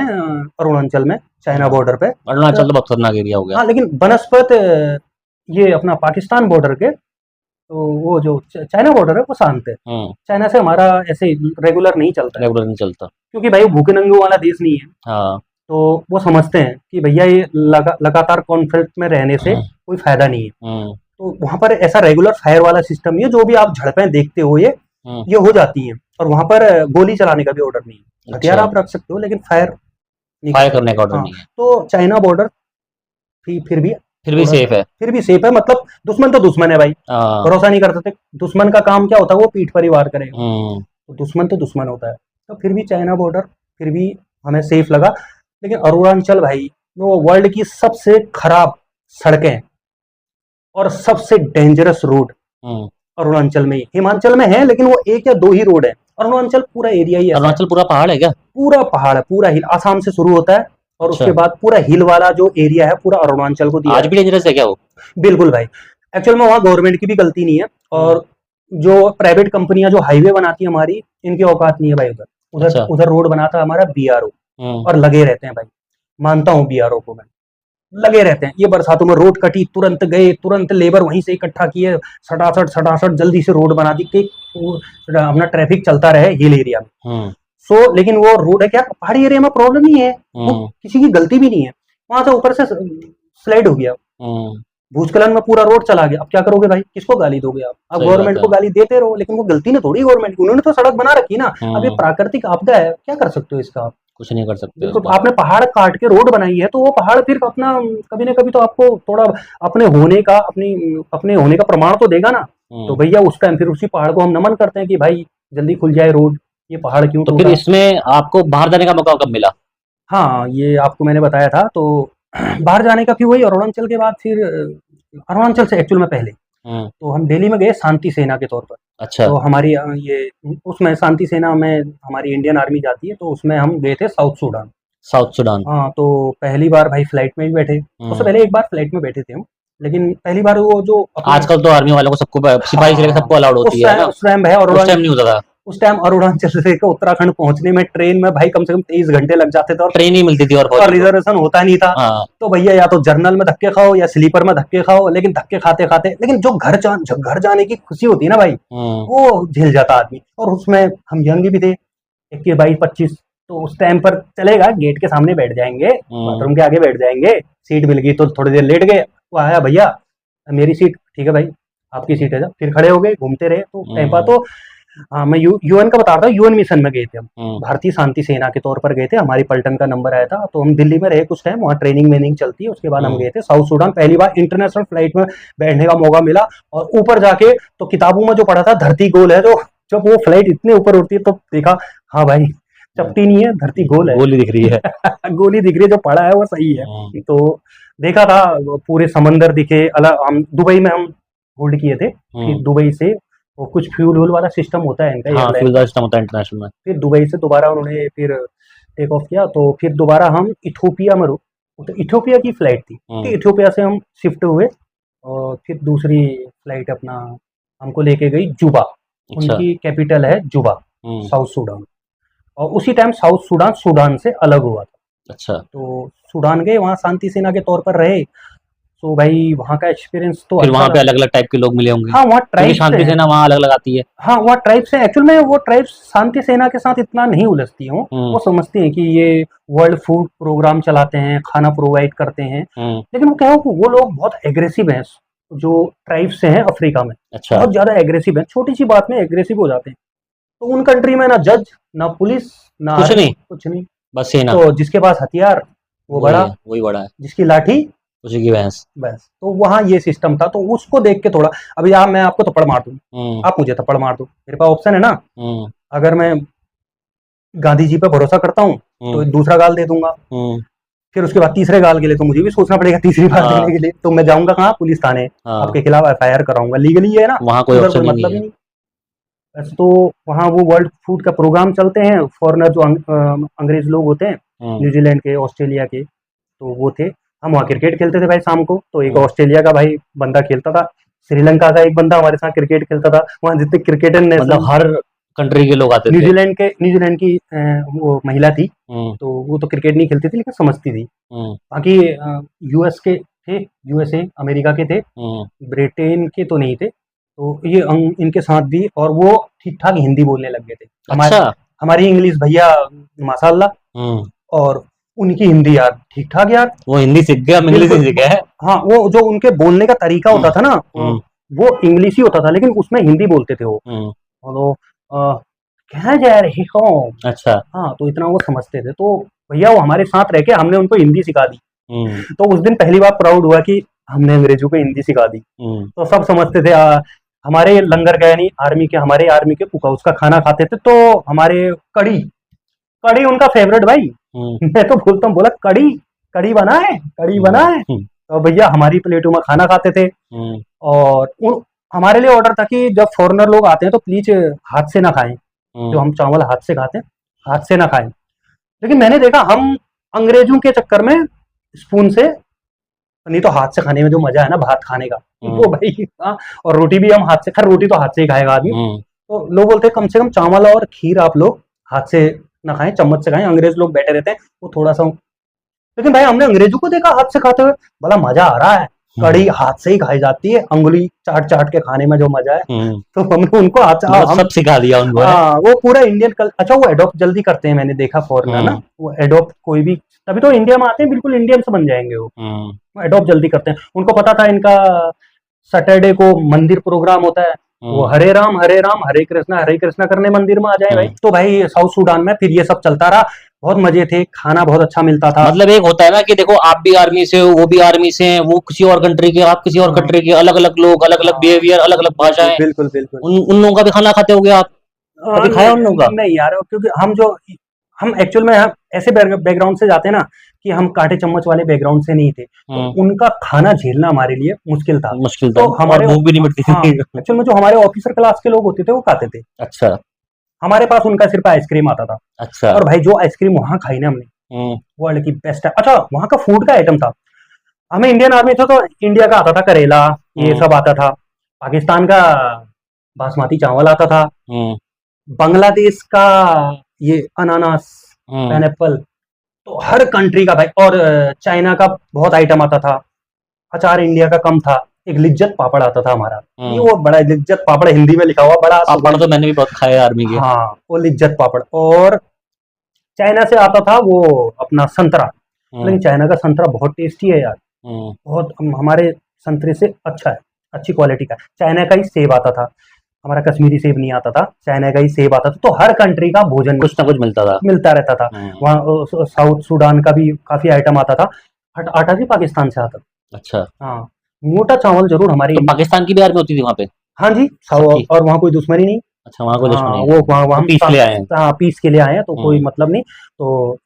अरुणाचल में, चाइना बॉर्डर पे। अरुणाचल तो तो बहुत खतरनाक एरिया हो गया। हाँ, लेकिन बनस्पत ये अपना पाकिस्तान बॉर्डर के, तो वो जो चाइना बॉर्डर है वो शांत है। चाइना से हमारा ऐसे रेगुलर नहीं चलता है, रेगुलर नहीं चलता। क्योंकि भाई वो भूखे नंगे वाला देश नहीं है। हाँ। तो वो समझते हैं कि भैया ये लगातार कॉन्फ्लिक्ट में रहने से कोई फायदा नहीं है। हम्म तो वहां पर ऐसा रेगुलर फायर वाला सिस्टम नहीं है, जो भी आप झड़पें देखते हो हम्म। ये हो जाती हैं। और वहां पर गोली चलाने का भी ऑर्डर नहीं है, हथियार अच्छा। आप रख सकते हो, लेकिन फायर नहीं कर फायर सकते। करने का ऑर्डर हाँ, नहीं है। तो चाइना बॉर्डर फिर भी फिर भी थोड़ा सा, सेफ है। फिर भी सेफ है, मतलब दुश्मन तो दुश्मन है भाई, हाँ। भरोसा नहीं कर सकते। दुश्मन का काम क्या होता है, वो पीठ पर ही वार करेगा, हम्म। तो दुश्मन तो दुश्मन होता है। तो फिर भी चाइना बॉर्डर फिर भी हमें सेफ लगा। लेकिन अरुणाचल भाई, वो वर्ल्ड की सबसे खराब सड़कें और सबसे डेंजरस रोड हम्म। अरुणाचल में ही, हिमाचल में है लेकिन वो एक या दो ही रोड है, अरुणाचल पूरा एरिया ही ऐसा है। अरुणाचल पूरा पहाड़ है क्या? पूरा पहाड़ है, पूरा हिल, आसाम से शुरू होता है, और अच्छा। उसके बाद पूरा हिल वाला जो एरिया है पूरा अरुणाचल को दिया आज है। भी डेंजरस है क्या वो? बिल्कुल भाई, एक्चुअल में वहाँ गवर्नमेंट की भी गलती नहीं है, हम्म। और जो प्राइवेट कंपनियां जो हाईवे बनाती है हमारी, इनकी औकात नहीं है भाई। उधर उधर अच्छा। उधर रोड बनाता है हमारा बीआरओ, हम्म और लगे रहते हैं भाई, मानता हूँ बीआरओ को मैं, लगे रहते हैं। ये बरसातों में रोड कटी, तुरंत गए, तुरंत लेबर वहीं से इकट्ठा किए, सटासट सटासट जल्दी से रोड बना दी कि अपना ट्रैफिक चलता रहे हिल एरिया में। हम्म लेकिन वो रोड है क्या, पहाड़ी एरिया में प्रॉब्लम नहीं है, वो हम्म किसी की गलती भी नहीं है, वहां से ऊपर से स्लाइड हो गया, हम्म। भूस्खलन में पूरा रोड चला गया। अब क्या करोगे भाई, किसको गाली दोगे आप सही बात गवर्नमेंट है। को गाली देते रहो, लेकिन वो गलती ना थोड़ी गवर्नमेंट की, उन्होंने तो सड़क बना रखी ना। अब ये हम्म। प्राकृतिक आपदा है, क्या कर सकते हो इसका आप। कुछ नहीं कर सकते बिल्कुल, उसका। आपने पहाड़ काट के रोड बनाई है, तो वो पहाड़ फिर अपना कभी ना कभी तो आपको थोड़ा अपने होने का, अपने होने का प्रमाण तो देगा ना। तो भैया उस टाइम फिर उसी पहाड़ को हम नमन करते हैं कि भाई जल्दी खुल जाए रोड, ये पहाड़ क्यों तो फिर टूटा। इसमें आपको बाहर जाने का मौका कब मिला? हाँ, ये आपको मैंने बताया था। तो बाहर जाने का फिर वही अरुणाचल के बाद, फिर अरुणाचल से एक्चुअल में पहले हम्म। तो हम दिल्ली में गए शांति सेना के तौर पर। अच्छा। तो हमारी ये उसमें शांति सेना में हमारी इंडियन आर्मी जाती है, तो उसमें हम गए थे साउथ सूडान। South Sudan. हाँ, तो पहली बार भाई फ्लाइट में भी बैठे, उससे पहले एक बार फ्लाइट में बैठे थे हम, लेकिन पहली बार वो जो अपने, आजकल तो आर्मी वालों को सबको, सिपाही से लेकर हाँ, सबको अलाउड होती है ना। उस टाइम भाई उस टाइम नहीं होता था। उस टाइम अरुणाचल से लेकर उत्तराखंड पहुंचने में ट्रेन में भाई कम से कम 23 घंटे लग जाते थे, ट्रेन ही मिलती थी और और फौजी को। रिजर्वेशन होता नहीं था। हाँ। तो भैया या तो जर्नल में धक्के खाओ या स्लीपर में धक्के खाओ, लेकिन धक्के खाते खाते, लेकिन जो घर जाने की खुशी होती है ना भाई, वो झेल जाता आदमी। और उसमें हम यंग भी थे, 21 22 25, तो उस टाइम पर चलेगा, गेट के सामने बैठ जाएंगे, बाथरूम के आगे बैठ जाएंगे, सीट मिल गई तो थोड़ी देर लेट गए, वो आया भैया मेरी सीट, ठीक है भाई आपकी सीट है, जा फिर खड़े हो गए, घूमते रहे। तो टाइम पर तो हाँ, मैं यूएन का बता रहा था, यूएन मिशन में गए थे हम, भारतीय शांति सेना के तौर पर गए थे, हमारी पलटन का नंबर आया था, तो हम दिल्ली में रहे कुछ टाइम, वहाँ ट्रेनिंग वेनिंग चलती है। उसके बाद हम गए थे साउथ सूडान, पहली बार इंटरनेशनल फ्लाइट में बैठने का मौका मिला। और ऊपर जाके तो किताबों में जो पढ़ा था धरती गोल है, जो जब वो फ्लाइट इतने ऊपर उड़ती है तो देखा, हाँ भाई चपटी नहीं है, धरती गोल है। गोली दिख रही है। गोली दिख रही है, जो पड़ा है वो सही है। तो देखा था, वो पूरे समंदर दिखे अलग। हम दुबई में हम होल्ड किए थे, फिर दुबई से वो कुछ फ्यूल व्यूल वाला सिस्टम होता है इनका, हाँ, एयरलाइन फ्यूल का। सिस्टम होता है इंटरनेशनल में। फिर दुबई से दोबारा उन्होंने फिर टेक ऑफ किया, तो फिर दोबारा हम इथोपिया में तो इथोपिया की फ्लाइट थी, तो इथोपिया से हम शिफ्ट हुए और फिर दूसरी फ्लाइट अपना हमको लेके गई जुबा। अच्छा। उनकी कैपिटल है जुबा, साउथ सूडान। और उसी टाइम साउथ सूडान सूडान से अलग हुआ था। अच्छा। तो सूडान गए, वहाँ शांति सेना के तौर पर रहे। तो भाई वहाँ का एक्सपीरियंस तो फिर अच्छा वहाँ पे रहा। अलग अलग टाइप के लोग मिले होंगे, हाँ, वहाँ क्योंकि ट्राइब्स शांति हैं। सेना वहाँ अलग अलग आती है। हाँ, वहाँ ट्राइब्स हैं। एक्चुअल में वो ट्राइब्स शांति सेना के साथ इतना नहीं उलझती हों। वो समझती हैं कि ये वर्ल्ड फूड प्रोग्राम चलाते हैं, खाना प्रोवाइड करते हैं। लेकिन वो क्या है, वो लोग बहुत एग्रेसिव हैं, जो ट्राइब्स से हैं अफ्रीका में। अच्छा। बहुत ज़्यादा एग्रेसिव हैं, छोटी सी बात में एग्रेसिव हो जाते हैं। तो उन कंट्री में ना जज, ना पुलिस, ना कुछ आर्मी, नहीं, कुछ नहीं। बस सेना। तो जिसके पास हथियार वो वही बड़ा, है, वही बड़ा है, जिसकी लाठी उसी की भैंस। बस। तो वहाँ ये सिस्टम था, तो उसको देख के थोड़ा, अभी आप, मैं आपको थप्पड़ मार दूं, आप मुझे थप्पड़ मार दो, मेरे पास ऑप्शन है ना। अगर मैं गांधी जी पे भरोसा करता हूँ तो दूसरा गाल दे दूंगा, फिर उसके बाद तीसरे गाल के लिए तो मुझे भी सोचना पड़ेगा तीसरी बार देने के लिए। तो मैं जाऊंगा कहाँ, पुलिस थाने, आपके खिलाफ FIR कराऊंगा, लीगली है ना, वहाँ कोई उधर ऑप्शन कोई ही मतलब नहीं ही है। नहीं। वैसे तो वहाँ वो वर्ल्ड फूड का प्रोग्राम चलते हैं, फॉरेनर जो अंग्रेज लोग होते हैं, न्यूजीलैंड के, ऑस्ट्रेलिया के, तो वो थे। हम वहाँ क्रिकेट खेलते थे भाई शाम को, तो एक ऑस्ट्रेलिया का भाई बंदा खेलता था, श्रीलंका का एक बंदा हमारे साथ क्रिकेट खेलता था। वहाँ जितने क्रिकेटर मतलब हर कंट्री के लोग आते थे। न्यूजीलैंड की वो महिला थी, तो वो तो क्रिकेट नहीं खेलती थी लेकिन समझती थी। बाकी यूएस के थे, यूएसए अमेरिका के थे, ब्रिटेन के तो नहीं थे। तो ये इनके साथ भी, और वो ठीक ठाक हिंदी बोलने लग गए थे। अच्छा। हमारी इंग्लिश भैया माशाल्लाह, और उनकी हिंदी यार ठीक ठाक यार। वो हिंदी सीख गया, हम इंग्लिश नहीं सीखे हैं। हाँ, वो जो उनके बोलने का तरीका होता था ना, वो इंग्लिश ही होता था, लेकिन उसमें हिंदी बोलते थे वो। और कहाँ जा रहे हो। अच्छा। हाँ, तो इतना वो समझते थे। तो भैया वो हमारे साथ रह के हमने उनको हिंदी सिखा दी। तो उस दिन पहली बार प्राउड हुआ कि हमने अंग्रेजों को हिंदी सिखा दी। तो सब समझते थे। हमारे लंगर गए नहीं, हमारे आर्मी के पुका उसका खाना खाते थे, तो हमारे कड़ी कड़ी उनका फेवरेट भाई। मैं तो बोलता हूँ, बोला कड़ी कड़ी बना है, कड़ी बना है। तो भैया हमारी प्लेटों में खाना खाते थे। और हमारे लिए ऑर्डर था कि जब फॉरेनर लोग आते हैं तो प्लीज हाथ से ना खाएं, जो हम चावल हाथ से खाते हैं, हाथ से ना खाएं। लेकिन मैंने देखा हम अंग्रेजों के चक्कर में स्पून से, नहीं तो हाथ से खाने में जो मजा है ना भात खाने का, वो भाई। हाँ, और रोटी भी हम हाथ से, खैर रोटी तो हाथ से ही खाएगा आदमी। तो लोग बोलते हैं कम से कम चावल और खीर आप लोग हाथ से ना खाएं, चम्मच से खाएं। अंग्रेज लोग बैठे रहते हैं वो थोड़ा सा, लेकिन भाई हमने अंग्रेजों को देखा हाथ से खाते हुए, बड़ा मजा आ रहा है। कड़ी हाथ से ही खाई जाती है, अंगुली चाट चाट के खाने में जो मजा है। तो हमने उनको हाथ हम सब सिखा दिया उनको। हाँ, वो पूरा इंडियन अच्छा वो एडॉप्ट जल्दी करते हैं, मैंने देखा फॉरेनर ना, वो एडॉप्ट कोई भी, तभी तो इंडिया में आते हैं, बिल्कुल इंडियन से बन जाएंगे वो एडॉप्ट जल्दी करते हैं। उनको पता था इनका सैटरडे को मंदिर प्रोग्राम होता है, वो हरे राम हरे कृष्णा करने मंदिर में आ जाए भाई। तो भाई साउथ सूडान में फिर ये सब चलता रहा, बहुत मजे थे, खाना बहुत अच्छा मिलता था। मतलब एक होता है ना कि देखो आप भी आर्मी से हो, वो भी आर्मी से हैं, वो किसी और कंट्री के, आप किसी और कंट्री के, अलग अलग लोग, अलग अलग बिहेवियर, अलग अलग भाषाएं। बिल्कुल बिल्कुल। उन लोगों का भी खाना खाते होगे आप, कभी खाया उन लोगों का? नहीं यार, क्योंकि हम एक्चुअल में ऐसे बैकग्राउंड से जाते हैं ना, कि हम कांटे चम्मच वाले बैकग्राउंड से नहीं थे, तो उनका खाना झेलना हमारे लिए मुश्किल था। तो हमारे भूख भी नहीं मिटती थी। एक्चुअल में जो हमारे ऑफिसर क्लास के लोग होते थे वो खाते थे। अच्छा। हमारे पास उनका सिर्फ आइसक्रीम आता था। अच्छा। और भाई जो आइसक्रीम वहां खाई ना हमने, वर्ल्ड की बेस्ट है। अच्छा, वहां का फूड का आइटम था, हमें इंडियन आर्मी था तो इंडिया का आता था करेला, ये सब आता था। पाकिस्तान का बासमती चावल आता था, बांग्लादेश का ये अनानास, पाइनएप्पल, तो हर कंट्री का भाई। और चाइना का बहुत आइटम आता था। अचार इंडिया का कम था। एक लिज्जत पापड़ आता था हमारा, ये वो बड़ा लिज्जत पापड़, हिंदी में लिखा हुआ बड़ा पापड़, तो मैंने भी बहुत खाए आर्मी के। हाँ, वो लिज्जत पापड़। और चाइना से आता था वो अपना संतरा, लेकिन चाइना का संतरा बहुत टेस्टी है यार, बहुत हमारे संतरे से अच्छा है, अच्छी क्वालिटी का। चाइना का ही सेब आता था, हमारा कश्मीरी सेब नहीं आता था, चाइना का ही सेब आता था। तो हर कंट्री का भोजन कुछ ना कुछ मिलता रहता था। वहाँ साउथ सूडान का भी काफी आइटम आता था। आटा भी पाकिस्तान से आता था। अच्छा। हाँ, मोटा चावल जरूर हमारे। तो पाकिस्तान की भी आर्मी होती थी वहाँ पे? हाँ जी, और वहाँ कोई दुश्मनी नहीं। अच्छा, वहाँ कोई दुश्मनी हाँ, है, वो वहाँ हम पीस के लिए आए हैं। हाँ, पीस के लिए आए हैं, तो कोई मतलब नहीं। तो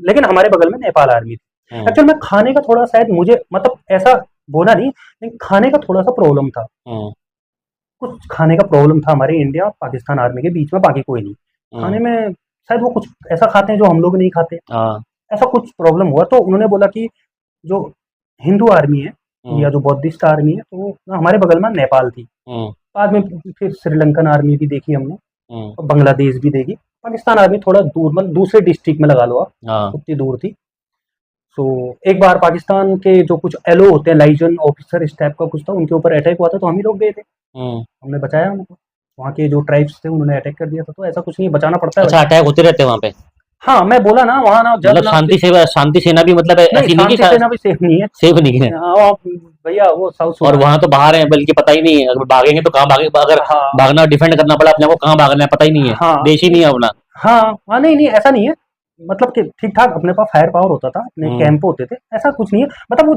लेकिन हमारे बगल में नेपाल आर्मी थी। हम्म। एक्चुअल में खाने का थोड़ा शायद मुझे मतलब ऐसा बोला नहीं, लेकिन खाने का थोड़ा सा प्रॉब्लम था। हम्म। कुछ खाने का प्रॉब्लम था हमारे इंडिया और पाकिस्तान आर्मी के बीच में, बाकी कोई नहीं। खाने हम्म। में शायद वो कुछ ऐसा खाते हैं जो हम लोग नहीं खाते, हाँ। ऐसा कुछ प्रॉब्लम हुआ। तो उन्होंने बोला कि जो हिंदू आर्मी है हम्म। या जो बौद्धिस्ट आर्मी है, तो वो हमारे बगल में नेपाल थी। हम्म। बाद में फिर श्रीलंकन आर्मी भी देखी हमने हम्म। और बांग्लादेश भी देखी। पाकिस्तान आर्मी थोड़ा दूर, मतलब दूसरे डिस्ट्रिक्ट में लगा लो आप, हाँ। उतनी दूर थी। तो एक बार पाकिस्तान के जो कुछ एलओ होते हैं, लाइजन ऑफिसर इस टाइप का कुछ था, उनके ऊपर अटैक हुआ था, तो हम ही लोग गए थे, हम्म। हमने बचाया उनको। वहाँ के जो ट्राइब्स थे उन्होंने अटैक कर दिया था, तो ऐसा कुछ नहीं है, बचाना पड़ता है अच्छा, भाई। अटैक होते रहते हैं वहाँ पे? हाँ, मैं बोला ना, वहाँ ना जब मतलब ना शांति सेना भी मतलब नहीं, ऐसी नहीं कि शांति सेना भी सेफ नहीं है। सेफ नहीं है? हाँ, भैया वो साउथ और सुडान। वहां तो बाहर है, बल्कि पता ही नहीं है, अगर भागेंगे तो कहाँ भागे, अगर हाँ, भागना डिफेंड करना पड़ा अपने को, कहाँ भागना है पता ही नहीं है, हाँ, देश ही नहीं है अपना। हाँ, हाँ, नहीं, नहीं, ऐसा नहीं है। मतलब कि ठीक-ठाक अपने पास फायर पावर होता था, अपने हम्म। कैंप होते थे, ऐसा कुछ नहीं है। मतलब वो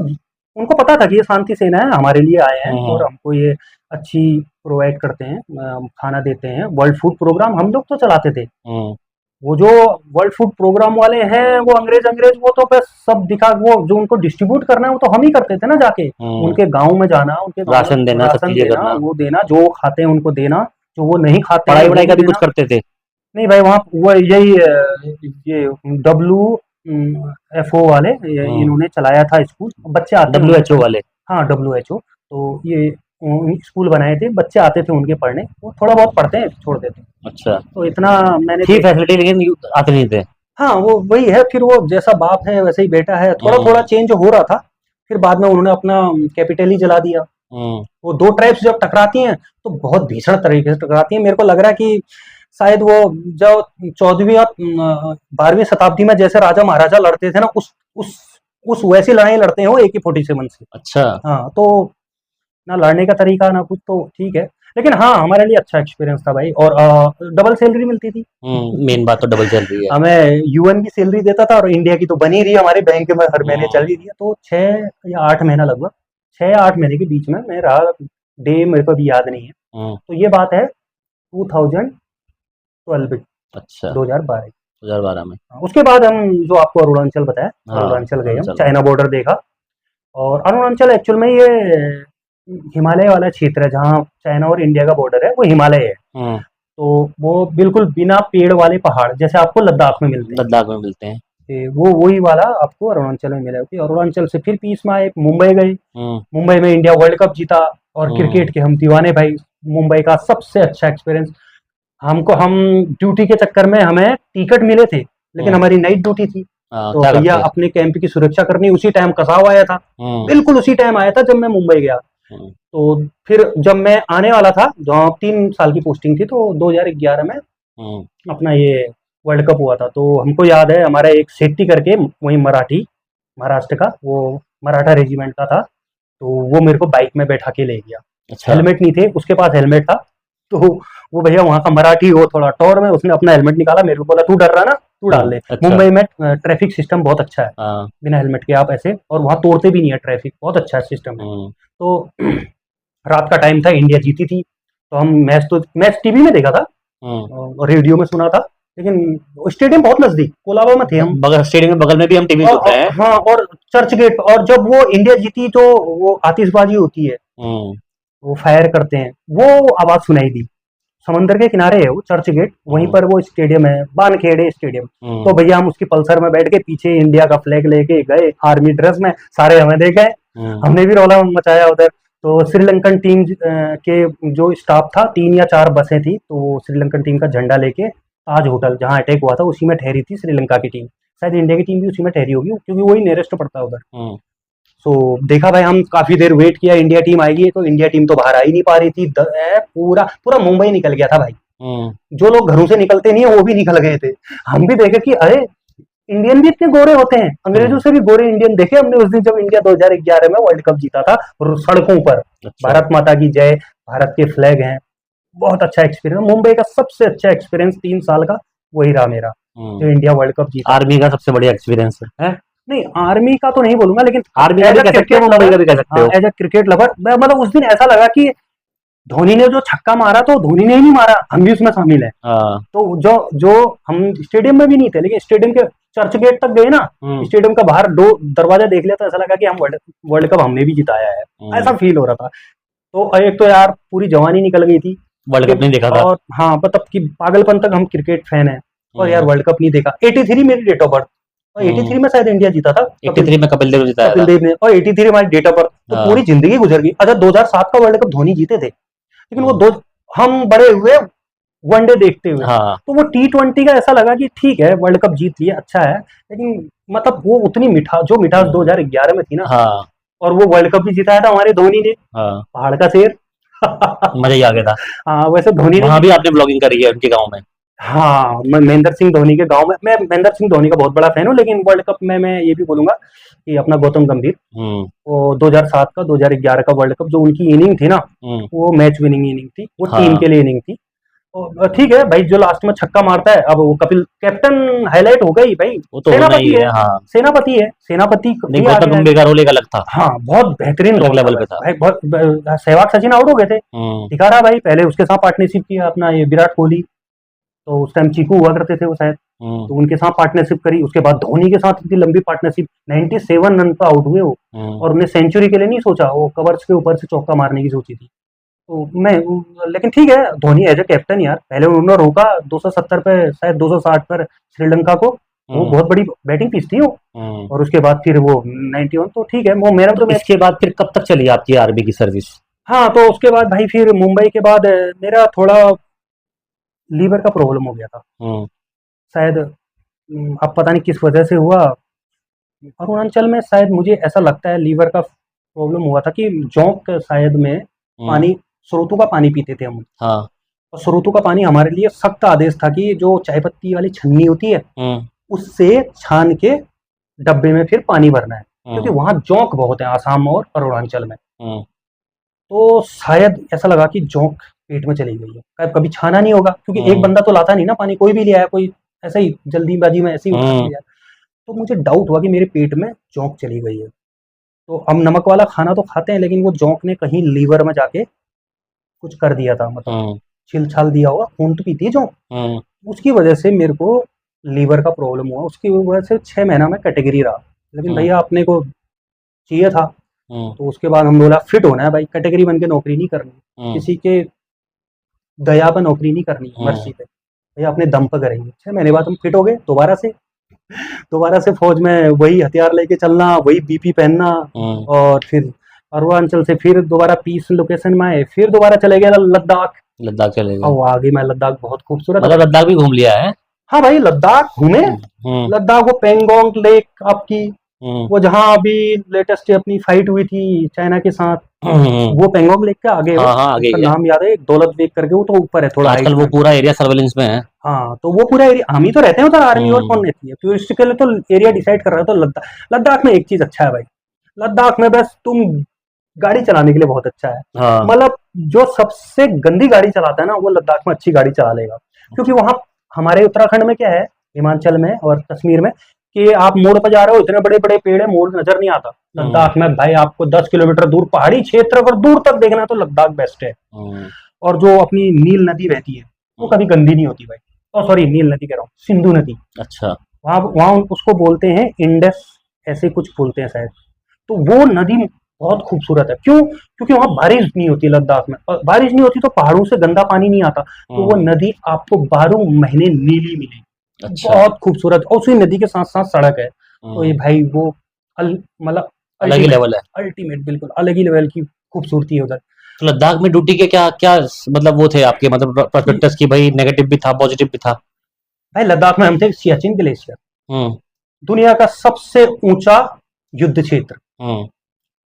उनको पता था कि ये शांति सेना है, हमारे लिए आए हैं और हम्म। हमको ये अच्छी प्रोवाइड करते हैं, खाना देते हैं। वर्ल्ड फूड प्रोग्राम हम लोग तो चलाते थे। हम्म। वो जो वर्ल्ड फूड प्रोग्राम वाले हैं, वो अंग्रेज वो तो बस सब दिखा, वो जो उनको डिस्ट्रीब्यूट करना है वो तो हम ही करते थे ना जाके। हम्म। उनके गाँव में जाना, उनके गाँव राशन में देना, सब राशन चीजें देना, करना। वो देना, जो खाते हैं उनको देना, जो वो नहीं खाते हैं पढ़ाई वो वढ़ाई भी का भी कुछ देना। करते थे? नहीं भाई, वहाँ वो यही ये डब्ल्यू एफओ वाले, हम्म। इन्होंने चलाया था स्कूल, बच्चे आते हैं उनके WHO पढ़ने। वाले? हाँ, डब्ल्यूएचओ। तो ये स्कूल बनाए थे, बच्चे आते थे उनके पढ़ने, वो थोड़ा बहुत पढ़ते हैं, छोड़ देते हैं। अच्छा। तो इतना मैंने थी देखा। फैसिलिटी, लेकिन आते नहीं थे? हाँ, वो वही है, फिर वो जैसा बाप है वैसे ही बेटा है, थोड़ा थोड़ा हम्म। चेंज हो रहा था। फिर बाद में उन्होंने अपना कैपिटल ही जला दिया। हम्म। वो दो ट्राइब्स जब टकराती हैं तो बहुत भीषण तरीके से टकराती हैं। मेरे को लग रहा है कि शायद वो जो 14वीं या 12वीं शताब्दी में जैसे राजा महाराजा लड़ते थे ना, उस वैसी लड़ाई लड़ते हैं वो AK-47 से। अच्छा। हाँ, तो ना लड़ने का तरीका ना कुछ, तो ठीक है। लेकिन हाँ, हमारे लिए अच्छा एक्सपीरियंस था भाई, और डबल सैलरी मिलती थी। मेन बात तो डबल चल रही है। हमें यूएन की सैलरी देता था और इंडिया की तो बनी रही हमारे बैंक में, हर महीने चल हम्म। रही थी। तो 6 या 8 महीना लगभग, 6 या 8 महीने के बीच में मैं रहा। डे मेरे को भी याद नहीं है। हम्म। तो ये बात है 2012 की, अच्छा, 2012 की। 2012 में? उसके बाद हम जो आपको अरुणाचल बताया, हाँ, अरुणाचल गए हम, अरुणाचल। चाइना बॉर्डर देखा। और अरुणाचल एक्चुअल में ये हिमालय वाला क्षेत्र है, जहाँ चाइना और इंडिया का बॉर्डर है, वो हिमालय है। हम्म। तो वो बिल्कुल बिना पेड़ वाले पहाड़, जैसे आपको लद्दाख में मिलते हैं, लद्दाख में मिलते हैं। वो वही वाला आपको अरुणाचल में मिला। फिर अरुणाचल से फिर पीस में आए, मुंबई गए। हम्म। मुंबई में इंडिया वर्ल्ड कप जीता, और हम्म। क्रिकेट के हम दीवाने भाई। मुंबई का सबसे अच्छा एक्सपीरियंस हमको, हम ड्यूटी के चक्कर में हमें टिकट मिले थे, लेकिन हम्म। हमारी नाइट ड्यूटी थी। हाँ, तो क्या भैया करते? अपने कैंप की सुरक्षा करनी, उसी टाइम कसाव आया था, हम्म। बिल्कुल उसी टाइम आया था जब मैं मुंबई गया। हम्म। तो फिर जब मैं आने वाला था, जहाँ 3 साल की पोस्टिंग थी, तो 2011 में हम्म। अपना ये वर्ल्ड कप हुआ था। तो हमको याद है, हमारा एक सेट्टी करके वही मराठी, महाराष्ट्र का, वो मराठा रेजिमेंट का था। तो वो मेरे को बाइक में बैठा के ले गया। अच्छा। हेलमेट नहीं थे, उसके पास हेलमेट था। तो वो भैया वहाँ का मराठी, वो थोड़ा टौर में, उसने अपना हेलमेट निकाला, मेरे को बोला तू डर रहा ना, तू डाल ले। अच्छा। मुंबई में ट्रैफिक सिस्टम बहुत अच्छा है, हाँ। बिना हेलमेट के आप ऐसे, और वहाँ तोड़ते भी नहीं है ट्रैफिक, बहुत अच्छा सिस्टम है। हम्म। तो रात का टाइम था, इंडिया जीती थी। तो हम मैच टीवी में देखा था हम्म। और रेडियो में सुना था, लेकिन स्टेडियम बहुत नजदीक कोलाबा में थे हम। बगल स्टेडियम के बगल में भी हम टीवी सुन रहे हैं। हाँ, और चर्च गेट, और जब वो इंडिया जीती तो वो आतिशबाजी होती है, हम्म। वो फायर करते हैं, वो आवाज सुनाई दी। समंदर के किनारे है वो चर्च गेट, वहीं हम्म। पर वो स्टेडियम है, बानखेड़े स्टेडियम। तो हम्म। भैया हम उसकी पल्सर में बैठ के पीछे इंडिया का फ्लैग लेके गए, आर्मी ड्रेस में, सारे हमें देखे। हम्म। हमने भी रौला मचाया उधर। तो श्रीलंकन टीम के जो स्टाफ था, 3 या 4 बसें थी, तो वो श्रीलंकन टीम का झंडा लेके ताज होटल, जहाँ अटैक हुआ था, उसी में ठहरी थी श्रीलंका की टीम। शायद इंडिया की टीम भी उसी में ठहरी होगी, क्योंकि वही नियरेस्ट पड़ता है उधर। हम्म। तो देखा भाई, हम काफी देर वेट किया, इंडिया टीम आएगी, तो इंडिया टीम तो बाहर आ ही नहीं पा रही थी। पूरा पूरा मुंबई निकल गया था भाई। हम्म। जो लोग घरों से निकलते नहीं है वो भी निकल गए थे। हम भी देखे कि अरे, इंडियन भी इतने गोरे होते हैं, अंग्रेजों से भी गोरे इंडियन देखे हमने उस दिन, जब इंडिया 2011 में वर्ल्ड कप जीता था, और सड़कों पर अच्छा। भारत माता की जय, भारत के फ्लैग हैं। बहुत अच्छा एक्सपीरियंस, मुंबई का सबसे अच्छा एक्सपीरियंस 3 साल का वही रहा मेरा, जो इंडिया वर्ल्ड कप जीता। आर्मी का सबसे बढ़िया एक्सपीरियंस है? नहीं, आर्मी का तो नहीं बोलूंगा, लेकिन आर्मी का एज भी अ कह सकते हो, क्रिकेट मुंबई लवर, का भी कह सकते हो। एज अ क्रिकेट लवर, मतलब उस दिन ऐसा लगा कि धोनी ने जो छक्का मारा तो धोनी ने ही नहीं मारा, हम भी उसमें शामिल है। हाँ। तो जो जो हम स्टेडियम में भी नहीं थे, लेकिन स्टेडियम के चर्च गेट तक गए ना, स्टेडियम का बाहर दो दरवाजा देख लिया तो ऐसा लगा कि हम वर्ल्ड कप हमने भी जिताया है, ऐसा फील हो रहा था। तो एक तो यार पूरी जवानी निकल गई थी, वर्ल्ड कप नहीं देखा था। और हाँ मतलब कि पागलपन तक हम क्रिकेट फैन है, और यार वर्ल्ड कप नहीं देखा। 83 मेरी डेट ऑफ बर्थ, और 83 में शायद इंडिया जीता था, 83 में कपिल देव जिताया कपिल था। देव ने, और 83 हमारी डेट ऑफ बर्थ। तो हाँ। पूरी जिंदगी गुजर गई। अच्छा 2007 का वर्ल्ड कप धोनी जीते थे, लेकिन वो दो हम बड़े हुए वनडे देखते हुए। हाँ। तो वो T20 का ऐसा लगा कि ठीक है वर्ल्ड कप जीत लिया, अच्छा है, लेकिन मतलब वो उतनी मिठास 2011 में थी ना। हाँ। और वो वर्ल्ड कप भी जिताया था हमारे धोनी ने, हाँ। पहाड़ का शेर। मजा ही आ गया था। हाँ वैसे धोनी ने वहां भी आपने ब्लॉगिंग करी है उनके गांव में। हाँ, मैं महेंद्र सिंह धोनी के गांव में, मैं महेंद्र सिंह धोनी का बहुत बड़ा फैन हूँ, लेकिन वर्ल्ड कप में मैं ये भी बोलूंगा कि अपना गौतम गंभीर, वो 2007 का 2011 का वर्ल्ड कप जो उनकी इनिंग थी ना, वो मैच विनिंग इनिंग थी, वो टीम के लिए इनिंग थी। और ठीक है भाई, जो लास्ट में छक्का मारता है, अब वो कपिल कैप्टन हाईलाइट हो गई भाई, वो तो सेनापति है, हाँ। सेनापति नहीं, गौतम गंभीर का रोल एक अलग था। हाँ बहुत बेहतरीन अलग लेवल पे था भाई, बहुत। सहवाग सचिन आउट हो गए थे, दिखा रहा भाई, पहले उसके साथ पार्टनरशिप किया अपना ये विराट कोहली, तो उस टाइम चीकू हुआ करते थे वो शायद, तो उनके साथ पार्टनरशिप करी। उसके बाद धोनी के साथ इतनी लंबी पार्टनरशिप, 97 रन पर आउट हुए वो, और उन्हें सेंचुरी के लिए नहीं सोचा, वो कवर्स के ऊपर से चौका मारने की सोची थी। तो मैं, लेकिन ठीक है, धोनी एज ए कैप्टन यार, पहले उन्होंने रोका 270 पे, शायद 260 पर श्रीलंका को, वो बहुत बड़ी बैटिंग पिच थी वो, और उसके बाद फिर वो 91, तो ठीक है वो मैन ऑफ द मैच। इसके बाद फिर कब तक चली आपकी आर्मी की सर्विस? हाँ तो उसके बाद भाई फिर मुंबई के बाद मेरा थोड़ा लीवर का प्रॉब्लम हो गया था शायद, अब पता नहीं किस वजह से हुआ। अरुणाचल में शायद मुझे ऐसा लगता है लीवर का प्रॉब्लम हुआ था कि जोंक शायद में पानी, स्रोतों का पानी पीते थे हम। हाँ। और स्रोतों का पानी हमारे लिए सख्त आदेश था कि जो चाय पत्ती वाली छन्नी होती है उससे छान के डब्बे में फिर पानी भरना है, क्योंकि वहां जोंक बहुत है आसाम और अरुणाचल में। तो शायद ऐसा लगा कि जोंक पेट में चली गई है, कभी छाना नहीं होगा, क्योंकि एक बंदा तो लाता नहीं ना पानी, कोई भी ले आया, कोई ऐसे ही जल्दीबाजी में ऐसे ही उठा लिया। तो मुझे डाउट हुआ कि मेरे पेट में जोंक चली गई है। तो हम नमक वाला खाना तो खाते हैं, लेकिन वो जोंक ने कहीं लीवर में जाके कुछ कर दिया था, मतलब छिल छाल दिया होगा, खून तो पीती है जोंक, उसकी वजह से मेरे को लीवर का प्रॉब्लम हुआ। उसकी वजह से 6 महीना में कैटेगरी रहा, लेकिन भैया अपने को चाहिए था। तो उसके बाद हम बोला फिट होना है भाई, कैटेगरी बन के नौकरी नहीं करनी, किसी के दया पर नौकरी नहीं करनी, मर्जी पे भैया अपने दम पर करेंगे। 6 महीने बाद हम फिट हो गए, दोबारा से फौज में वही हथियार लेके चलना, वही बीपी पहनना, और फिर अरुणाचल से फिर दोबारा पीस लोकेशन में आए, फिर दोबारा चले गए लद्दाख चले गए। और आगे मैं लद्दाख बहुत खूबसूरत, मतलब लद्दाख भी घूम लिया है? हाँ भाई लद्दाख घूमे, लद्दाख वो पेंगोंग लेक आपकी, वो जहाँ अभी लेटेस्ट अपनी फाइट हुई थी चाइना के साथ, वो पेंगोंग लेक के आगे, आगे नाम याद है, दौलत बेग करके, वो तो ऊपर है थोड़ा, आजकल वो पूरा एरिया सर्वेलेंस में है। हाँ तो वो पूरा एरिया हम ही तो रहते हैं उधर, आर्मी और कौन रहती है, टूरिस्ट के लिए तो एरिया डिसाइड कर रहा है। तो लद्दाख में एक चीज अच्छा है भाई, लद्दाख में बस तुम गाड़ी चलाने के लिए बहुत अच्छा है। मतलब जो सबसे गंदी गाड़ी चलाता है ना, वो लद्दाख में अच्छी गाड़ी चला लेगा, क्योंकि वहां हमारे उत्तराखंड में क्या है, हिमाचल में और कश्मीर में, कि आप मोड़ पर जा रहे हो, इतने बड़े बड़े पेड़ है, मोड़ नजर नहीं आता। लद्दाख में भाई आपको 10 किलोमीटर दूर पहाड़ी क्षेत्र अगर दूर तक देखना है तो लद्दाख बेस्ट है। और जो अपनी नील नदी बहती है वो कभी गंदी नहीं होती भाई, सॉरी नील नदी कह रहा हूँ, सिंधु नदी। अच्छा। वहां उसको बोलते हैं इंडस, ऐसे कुछ बोलते हैं शायद। तो वो नदी बहुत खूबसूरत है, क्यों? क्योंकि वहां बारिश नहीं होती लद्दाख में, और बारिश नहीं होती तो पहाड़ों से गंदा पानी नहीं आता, तो वो नदी आपको 12 महीने नीली मिलेगी। अच्छा। बहुत खूबसूरत, और उसी नदी के साथ साथ सड़क है, तो ये भाई वो मतलब अलग ही लेवल है, अल्टीमेट, बिल्कुल अलग ही लेवल की खूबसूरती है उधर। तो लद्दाख में ड्यूटी के क्या क्या मतलब वो थे आपके, मतलब पर्सपेक्टिव्स की भाई, नेगेटिव भी था पॉजिटिव भी था? भाई लद्दाख में हम थे सियाचिन ग्लेशियर, दुनिया का सबसे ऊंचा युद्ध क्षेत्र,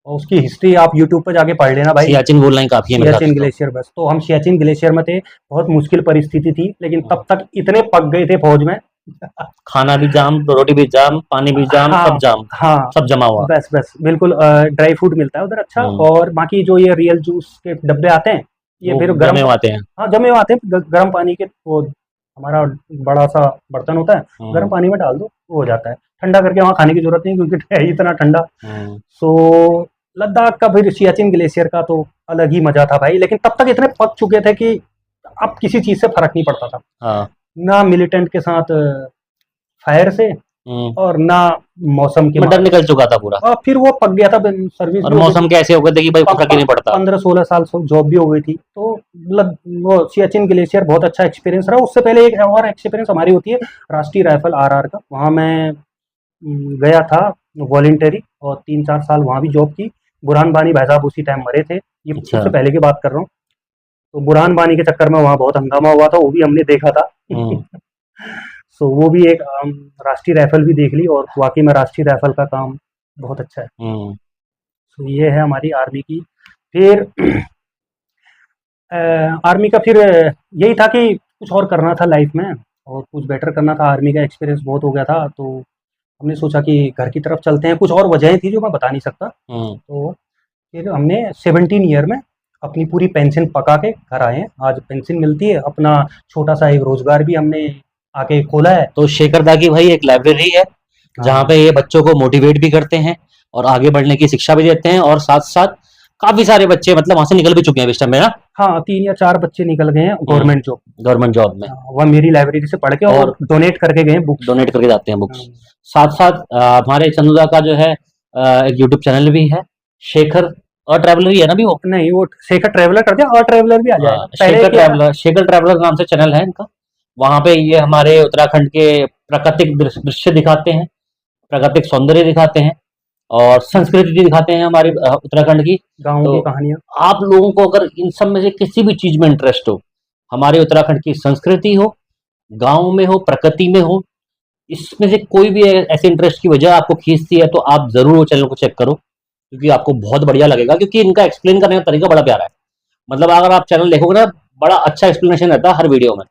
और उसकी हिस्ट्री आप यूट्यूब पर जाके पढ़ लेना भाई। सियाचिन बोलना ही काफी है। सियाचिन ग्लेशियर, बस। तो हम सियाचिन ग्लेशियर में थे, बहुत मुश्किल परिस्थिति थी, लेकिन तब तक इतने पक गए थे फौज में, खाना भी जाम, रोटी भी जाम, पानी भी जाम, हाँ, सब जाम, हाँ, सब जमा हुआ, बस बिल्कुल। ड्राई फूड मिलता है उधर अच्छा, और बाकी जो ये रियल जूस के डब्बे आते हैं, ये फिर जमे आते हैं, हाँ जमे आते हैं, गर्म पानी के, वो हमारा बड़ा सा बर्तन होता है, गर्म पानी में डाल दो, वो हो जाता है। ठंडा करके वहाँ खाने की जरूरत नहीं, क्योंकि है इतना ठंडा। सो लद्दाख का फिर सियाचिन ग्लेशियर का तो अलग ही मजा था भाई। लेकिन तब तक इतने पक चुके थे कि अब किसी चीज से फर्क नहीं पड़ता था, हाँ। ना मिलिटेंट के साथ फायर से, और ना मौसम के मैं डर मारे निकल से। चुका था पूरा। और फिर वो पक गया था, सर्विस और भी हो गई मौसम थी, के ऐसे हो गए थे कि भाई कुछ फर्क ही नहीं पड़ता। 15-16 साल जॉब भी हो गई थी, तो मतलब वो सियाचिन ग्लेशियर बहुत अच्छा एक्सपीरियंस रहा। उससे पहले एक और एक्सपीरियंस हमारी होती है राष्ट्रीय राइफल आरआर का, वहाँ मैं गया था वॉलेंटरी, और 3-4 साल वहाँ भी जॉब की। बुरहान बानी भाई साहब उसी टाइम मरे थे, ये अच्छा। उससे पहले की बात कर रहा हूँ। तो बुरहान बानी के चक्कर में वहाँ बहुत हंगामा हुआ था, वो भी हमने देखा था। हम्म। सो वो भी एक राष्ट्रीय राइफल भी देख ली, और वाकई में राष्ट्रीय राइफल का काम बहुत अच्छा है। हम्म। तो ये है हमारी आर्मी की। फिर आर्मी का फिर यही था कि कुछ और करना था लाइफ में, और कुछ बेटर करना था। आर्मी का एक्सपीरियंस बहुत हो गया था, तो हमने सोचा कि घर की तरफ चलते हैं। कुछ और वजहें थी जो मैं बता नहीं सकता। तो फिर हमने 17 ईयर में अपनी पूरी पेंशन पका के घर आए हैं। आज पेंशन मिलती है, अपना छोटा सा एक रोजगार भी हमने आके खोला है। तो शेखर दा की भाई एक लाइब्रेरी है जहाँ हाँ पे ये बच्चों को मोटिवेट भी करते हैं और आगे बढ़ने की शिक्षा भी देते हैं, और साथ साथ काफी सारे बच्चे मतलब वहां से निकल भी चुके हैं इस टाइम में ना। हाँ, 3 या 4 बच्चे निकल गए हैं गवर्नमेंट जॉब। गवर्नमेंट जॉब में। वह मेरी लाइब्रेरी से पढ़ के, और और डोनेट करके गए हैं बुक्स। डोनेट करके जाते हैं बुक्स। साथ साथ हमारे चंदुदा का जो है एक यूट्यूब चैनल भी है, शेखर और ट्रैवलर ही है ना भी वो। नहीं, वो शेखर ट्रैवलर कर दिया, और ट्रैवलर भी आ जाएगा। पहले शेखर क्या था? ट्रैवलर, शेखर ट्रैवलर नाम से चैनल है इनका। वहां पे ये हमारे उत्तराखंड के प्राकृतिक दृश्य दिखाते हैं, प्राकृतिक सौंदर्य दिखाते हैं, और संस्कृति भी दिखाते हैं हमारे उत्तराखंड की। गाँव तो की कहानियाँ। आप लोगों को अगर इन सब में से किसी भी चीज में इंटरेस्ट हो, हमारे उत्तराखंड की संस्कृति हो, गांव में हो, प्रकृति में हो, इसमें से कोई भी ऐसे इंटरेस्ट की वजह आपको खींचती है, तो आप जरूर वो चैनल को चेक करो, क्योंकि आपको बहुत बढ़िया लगेगा। क्योंकि इनका एक्सप्लेन करने का तरीका बड़ा प्यारा है। मतलब अगर आप चैनल देखोगे ना, बड़ा अच्छा एक्सप्लेनेशन रहता है हर वीडियो में।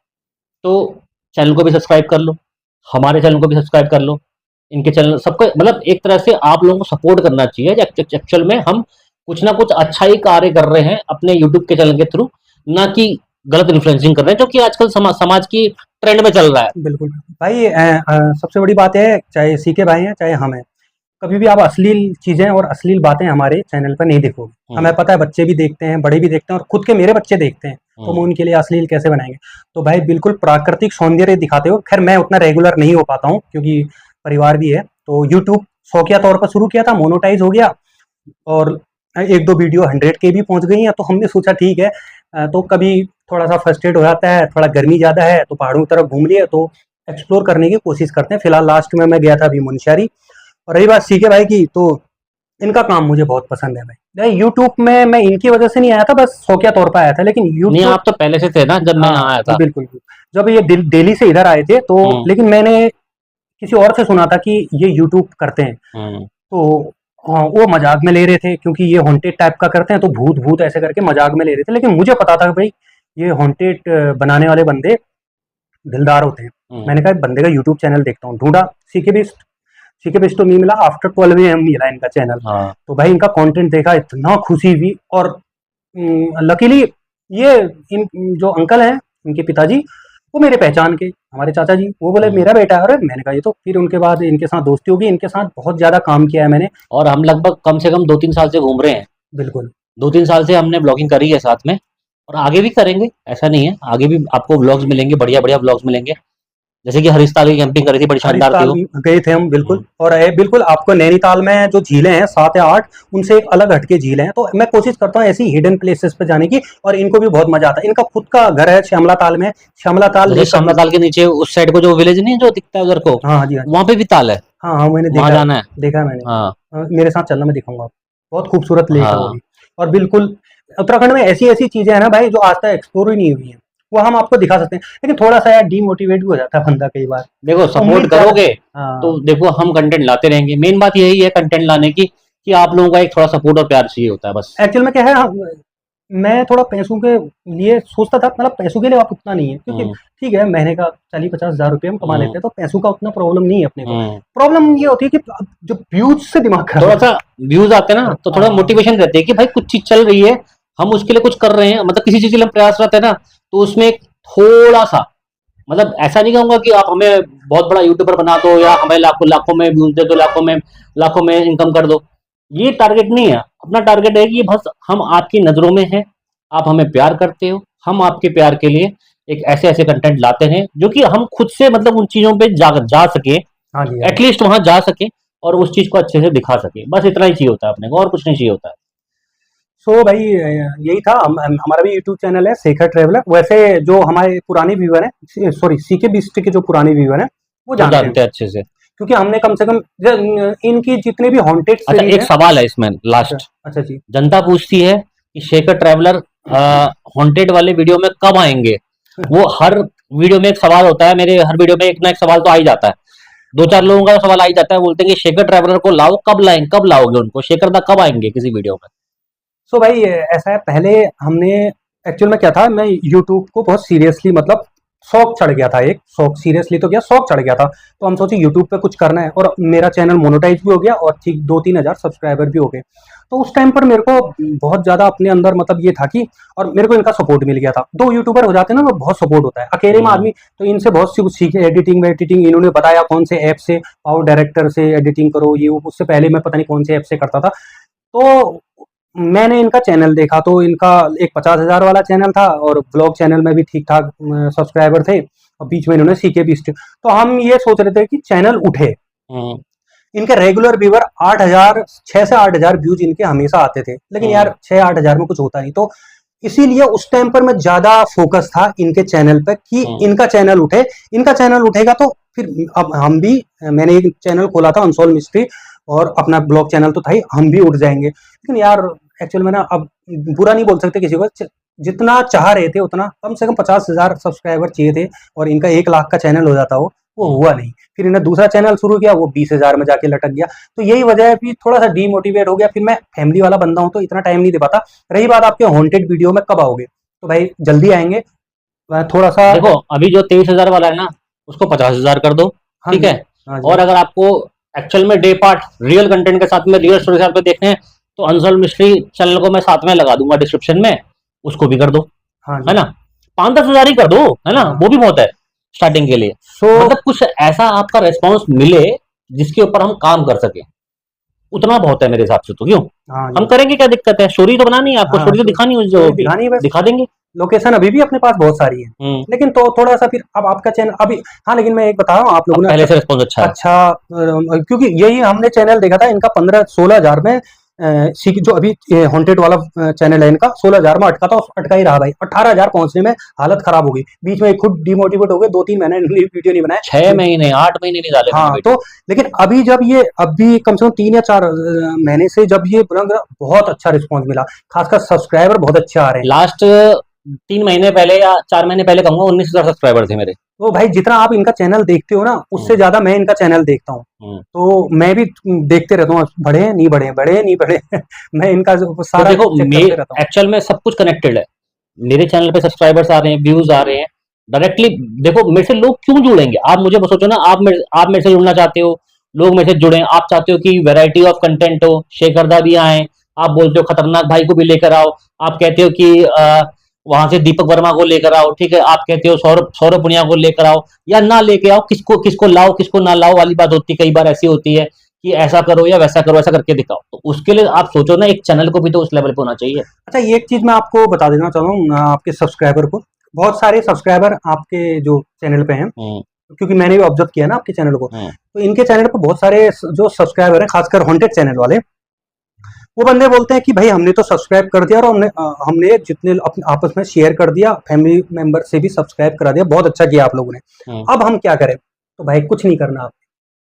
तो चैनल को भी सब्सक्राइब कर लो, हमारे चैनल को भी सब्सक्राइब कर लो। इनके चैनल सबको मतलब एक तरह से आप लोगों को सपोर्ट करना चाहिए। एक्चुअल में हम कुछ ना कुछ अच्छा ही कार्य कर रहे हैं अपने यूट्यूब के चैनल के थ्रू, ना कि गलत इन्फ्लुएंसिंग कर रहे हैं, जो कि आजकल समाज की ट्रेंड में चल रहा है। बिल्कुल भाई, सबसे बड़ी बात है, चाहे सीके भाई हैं चाहे हम हैं, कभी भी आप अश्लील चीज़ें और अश्लील बातें हमारे चैनल पर नहीं देखोगे। हमें पता है बच्चे भी देखते हैं, बड़े भी देखते हैं, और खुद के मेरे बच्चे देखते हैं, तो हम उनके लिए अश्लील कैसे बनाएंगे। तो भाई बिल्कुल प्राकृतिक सौंदर्य दिखाते हो। खैर मैं उतना रेगुलर नहीं हो पाता हूँ, क्योंकि परिवार भी है। तो यूट्यूब शौकिया तौर पर शुरू किया था, मोनोटाइज हो गया, और 1-2 वीडियो 100 के भी पहुंच गई हैं। तो हमने सोचा ठीक है, तो कभी थोड़ा सा फ्रस्ट्रेट हो जाता है, थोड़ा गर्मी ज़्यादा है, तो पहाड़ों की तरफ घूम लिए, तो एक्सप्लोर करने की कोशिश करते हैं। फिलहाल लास्ट में मैं गया था अभी मुनस्यारी। और रही बात सीके भाई की, तो इनका काम मुझे बहुत पसंद है भाई। यूट्यूब में मैं इनकी वजह से नहीं आया था, बस शौकिया तौर पर आया था, लेकिन नहीं, यूट्यूब। आप तो पहले से थे ना जब मैं यहाँ हाँ आया जी, था। बिल्कुल। जब ये दिल्ली से इधर आए थे, तो लेकिन मैंने किसी और से सुना था कि ये यूट्यूब करते हैं, तो हाँ, वो मजाक में ले रहे थे, क्योंकि ये हॉन्टेड टाइप का करते हैं, तो भूत भूत ऐसे करके मजाक में ले रहे थे। लेकिन मुझे पता था कि भाई ये हॉन्टेड बनाने वाले बंदे दिलदार होते हैं। मैंने कहा बंदे का यूट्यूब चैनल देखता हूँ, ढूंढा, सीके बिस्ट तो नहीं मिला, आफ्टर 12 AM मिला इनका चैनल। हाँ। तो भाई इनका कंटेंट देखा, इतना खुशी हुई। और लकीली ये इन जो अंकल हैं, इनके पिताजी, वो मेरे पहचान के, हमारे चाचा जी, वो बोले मेरा बेटा है। अरे मैंने कहा ये तो, फिर उनके बाद इनके साथ दोस्ती होगी, इनके साथ बहुत ज़्यादा काम किया है मैंने। और हम लगभग कम से कम 2-3 साल से घूम रहे हैं। बिल्कुल। 2-3 साल से हमने ब्लॉगिंग करी है साथ में, और आगे भी करेंगे, ऐसा नहीं है। आगे भी आपको व्लॉग्स मिलेंगे, बढ़िया बढ़िया व्लॉग्स मिलेंगे। जैसे कि हरिस्ताल की कैंपिंग करी थी, बड़ी शानदार थी हरिताल वो। गए थे हम, बिल्कुल। और बिल्कुल आपको नैनीताल में जो झीलें हैं 7 या 8, उनसे एक अलग हटके झीलें हैं। तो मैं कोशिश करता हूँ ऐसी हिडन प्लेसेस पे जाने की, और इनको भी बहुत मजा आता है। इनका खुद का घर है श्यामला ताल में, श्यामला ताल जैसे लेक शामला ताल के नीचे उस साइड को जो विलेज नहीं है जो दिखता है उधर को, हाँ हाँ जी, हाँ जी। वहां पे भी ताल है। हाँ हाँ, मैंने वहां देखा है। जाना है। देखा है मैंने। हाँ। मेरे साथ चलना, मैं दिखाऊंगा आपको। बहुत खूबसूरत लेक है वो हाँ। भी। और बिल्कुल उत्तराखंड में ऐसी ऐसी चीजें हैं ना भाई, जो आज तक एक्सप्लोर ही नहीं हुई हैं, वो हम आपको दिखा सकते हैं। लेकिन थोड़ा सा यार डीमोटिवेट भी हो जाता है बंदा कई बार। देखो, सपोर्ट उम्मीद ज्यादा। करोगे तो हाँ। देखो हम कंटेंट लाते रहेंगे। मेन बात यही है कंटेंट लाने की, कि आप लोगों का एक थोड़ा सपोर्ट और प्यार चाहिए होता है बस। एक्चुअल में क्या है, मैं थोड़ा पैसों के लिए सोचता था, मतलब पैसों के लिए आप उतना नहीं है, क्योंकि हम्म। ठीक है महीने का 40-50 हज़ार रुपये हम कमा हम्म। लेते हैं, तो पैसों का उतना प्रॉब्लम नहीं है अपने को। हम्म। प्रॉब्लम ये होती है कि अब जो व्यूज से दिमाग खराब थोड़ा होता सा व्यूज आते हैं ना, तो थोड़ा हाँ, मोटिवेशन रहती है कि भाई कुछ चीज चल रही है, हम उसके लिए कुछ कर रहे हैं। मतलब किसी चीज के लिए हम प्रयासरत है ना, तो उसमें एक थोड़ा सा, मतलब ऐसा नहीं कहूंगा कि आप हमें बहुत बड़ा यूट्यूबर बना दो, या हमें लाखों लाखों में व्यूज दे दो, लाखों में इनकम कर दो। ये टारगेट नहीं है। अपना टारगेट है कि बस हम आपकी नज़रों में हैं, आप हमें प्यार करते हो, हम आपके प्यार के लिए एक ऐसे-ऐसे कंटेंट लाते हैं, जो कि हम खुद से मतलब उन चीज़ों पे जा सकें, हाँ जी, हाँ जी। एटलीस्ट वहाँ जा सकें और उस चीज़ को अच्छे से दिखा सकें। बस इतना ही चाहिए होता है अपने को और कुछ नहीं चाहिए होता है। सो भाई यही था। हमारा भी यूट्यूब चैनल है शेखर ट्रैवलर। वैसे जो हमारे पुराने व्यूअर हैं, सॉरी सीके बिस्ट के जो पुराने व्यूअर हैं वो वो जानते हैं, जानते हैं अच्छे से। क्योंकि हमने कम से कम इनकी जितने भी हॉन्टेड अच्छा, सीरीज एक है। सवाल है इसमें अच्छा, लास्ट। अच्छा जी। जनता पूछती है कि शेखर ट्रैवलर हॉन्टेड वाले वीडियो में कब आएंगे? वो हर वीडियो में एक सवाल होता है, मेरे हर वीडियो में एक ना एक सवाल तो आ ही जाता है। दो चार लोगों का सवाल आ ही जाता है, बोलते हैं कि शेखर ट्रैवलर को लाओ, कब लाएंगे, कब लाओगे उनको, शेखर दा कब आएंगे किसी वीडियो में? सो भाई ऐसा है, पहले हमने एक्चुअल में क्या था, मैं यूट्यूब को बहुत सीरियसली मतलब शौक चढ़ गया था, एक शौक सीरियसली तो क्या शौक चढ़ गया था। तो हम सोचे यूट्यूब पे कुछ करना है, और मेरा चैनल मोनेटाइज भी हो गया और ठीक 2-3 हज़ार सब्सक्राइबर भी हो गए। तो उस टाइम पर मेरे को बहुत ज़्यादा अपने अंदर मतलब ये था कि, और मेरे को इनका सपोर्ट मिल गया था। दो यूट्यूबर हो जाते हैं ना तो बहुत सपोर्ट होता है, अकेले में हम्म, आदमी तो इनसे बहुत सी कुछ सीखे, एडिटिंग वेडिटिंग इन्होंने बताया कौन से ऐप से पावर डायरेक्टर से एडिटिंग करो, ये उससे पहले मैं पता नहीं कौन से ऐप से करता था। तो मैंने इनका चैनल देखा, तो इनका एक 50,000 वाला चैनल था और ब्लॉग चैनल में भी ठीक ठाक सब्सक्राइबर थे, और बीच में इन्होंने सीके भी स्टिक। तो हम ये सोच रहे थे कि चैनल उठे। हम्म, इनके रेगुलर व्यूअर 8,000, 6 से 8 हज़ार व्यूज इनके हमेशा आते थे, लेकिन हम्म, यार 6-8 हज़ार में कुछ होता नहीं। तो इसीलिए उस टाइम पर मैं ज्यादा फोकस था इनके चैनल पे कि हम्म, इनका चैनल उठे। इनका चैनल उठेगा तो फिर अब हम भी, मैंने एक चैनल खोला था अनसोल्व मिस्ट्री, और अपना ब्लॉग चैनल तो था ही, हम भी उठ जाएंगे। लेकिन यार एक्चुअल में ना, अब बुरा नहीं बोल सकते किसी को, जितना चाह रहे थे उतना, कम से कम 50,000 सब्सक्राइबर चाहिए थे, और इनका 1 लाख का चैनल हो जाता वो हम्म। हुआ नहीं। फिर इन्हें दूसरा चैनल शुरू किया, वो 20,000 में जाके लटक गया। तो यही वजह है कि थोड़ा सा डीमोटिवेट हो गया। फिर मैं फैमिली वाला बंदा हूँ तो इतना टाइम नहीं दे पाता। रही बात आपके हॉन्टेड वीडियो में कब आओगे, तो भाई जल्दी आएंगे। थोड़ा सा। देखो, अभी जो 23,000 वाला है ना, उसको 50,000 कर दो। हाँ ठीक जी, है। हाँ जी, और अगर आपको एक्चुअल में डे पार्ट रियल कंटेंट के साथ में रियल स्टोरी के साथ में देखने हैं, तो अनसोल्व मिस्ट्री चैनल को मैं साथ में लगा दूंगा डिस्क्रिप्शन में, उसको भी कर दो। हाँ है जी। ना? 5-10 हज़ार ही कर दो, है ना, हाँ। वो भी बहुत है स्टार्टिंग के लिए। सो मतलब कुछ ऐसा आपका रेस्पॉन्स मिले जिसके ऊपर हम काम कर सके, उतना बहुत है मेरे हिसाब से। तो क्यों, हाँ हम जी। करेंगे, क्या दिक्कत है? स्टोरी तो बनानी है आपको, हाँ, स्टोरी तो दिखानी है, जो स्टोरी दिखानी है बस। दिखा देंगे। लोकेशन अभी भी अपने पास बहुत सारी है, हम्म। लेकिन तो थोड़ा सा फिर अब आपका चैनल अभी। हाँ, लेकिन मैं एक बता रहा हूँ, आप लोगों अब ने पहले अच्छा से रिस्पॉन्स अच्छा है। अच्छा क्योंकि यही हमने चैनल देखा था इनका 15-16 हज़ार में। जो अभी हॉन्टेड वाला चैनल है इनका 16 हज़ार में अटका था, अटका ही रहा भाई। 18 हज़ार पहुंचने में हालत खराब हो गई, बीच में खुद डिमोटिवेट हो गए, 2-3 महीने वीडियो नहीं बनाए। 6 महीने 8 महीने नहीं डाले मैंने हाँ, वीडियो। तो लेकिन अभी जब ये अभी कम से कम 3 या 4 महीने से जब ये बना, बहुत अच्छा रिस्पॉन्स मिला। खासकर सब्सक्राइबर बहुत अच्छे आ रहे हैं। लास्ट 3 महीने पहले या 4 महीने पहले कहूंगा 19,000 सब्सक्राइबर थे मेरे। तो भाई जितना आप इनका चैनल देखते हो ना, उससे हम्म, ज्यादा मैं इनका चैनल देखता हूँ। हम्म। तो मैं भी देखते रहता हूँ, बढ़े हैं, नहीं बढ़े, बढ़े हैं, नहीं बढ़े। मैं इनका तो सारा देखो, चेक करते रहता हूँ। एक्चुअल में सब कुछ कनेक्टेड है। मेरे चैनल पे सब्सक्राइबर्स आ रहे हैं, व्यूज आ रहे हैं डायरेक्टली। देखो, मेरे से लोग क्यों जुड़ेंगे? आप मुझे बस सोचो ना, आप मेरे से जुड़ना चाहते हो, लोग मेरे से जुड़े, आप चाहते हो कि वैरायटी ऑफ कंटेंट हो, शेखरदा भी आए, आप बोलते हो खतरनाक भाई को भी लेकर आओ, आप कहते हो कि वहां से दीपक वर्मा को लेकर आओ, ठीक है, आप कहते हो सौरभ सौरभ पुनिया को लेकर आओ, या ना लेके आओ, किसको किसको लाओ किसको ना लाओ वाली बात होती है। कई बार ऐसी होती है कि ऐसा करो या वैसा करो, ऐसा करके दिखाओ। तो उसके लिए आप सोचो ना, एक चैनल को भी तो उस लेवल पे होना चाहिए। अच्छा, ये एक चीज मैं आपको बता देना चाहता हूँ, आपके सब्सक्राइबर को। बहुत सारे सब्सक्राइबर आपके जो चैनल पे हैं, हम्म, क्योंकि मैंने भी ऑब्जर्व किया ना आपके चैनल को। हम्म, तो इनके चैनल पर बहुत सारे जो सब्सक्राइबर हैं, खासकर हॉन्टेड चैनल वाले, वो बंदे बोलते हैं कि भाई हमने तो सब्सक्राइब कर दिया, और हमने जितने अपने आपस में शेयर कर दिया, फैमिली मेंबर से भी सब्सक्राइब करा दिया, बहुत अच्छा किया आप लोगों ने। हम्म। अब हम क्या करें? तो भाई कुछ नहीं करना, आप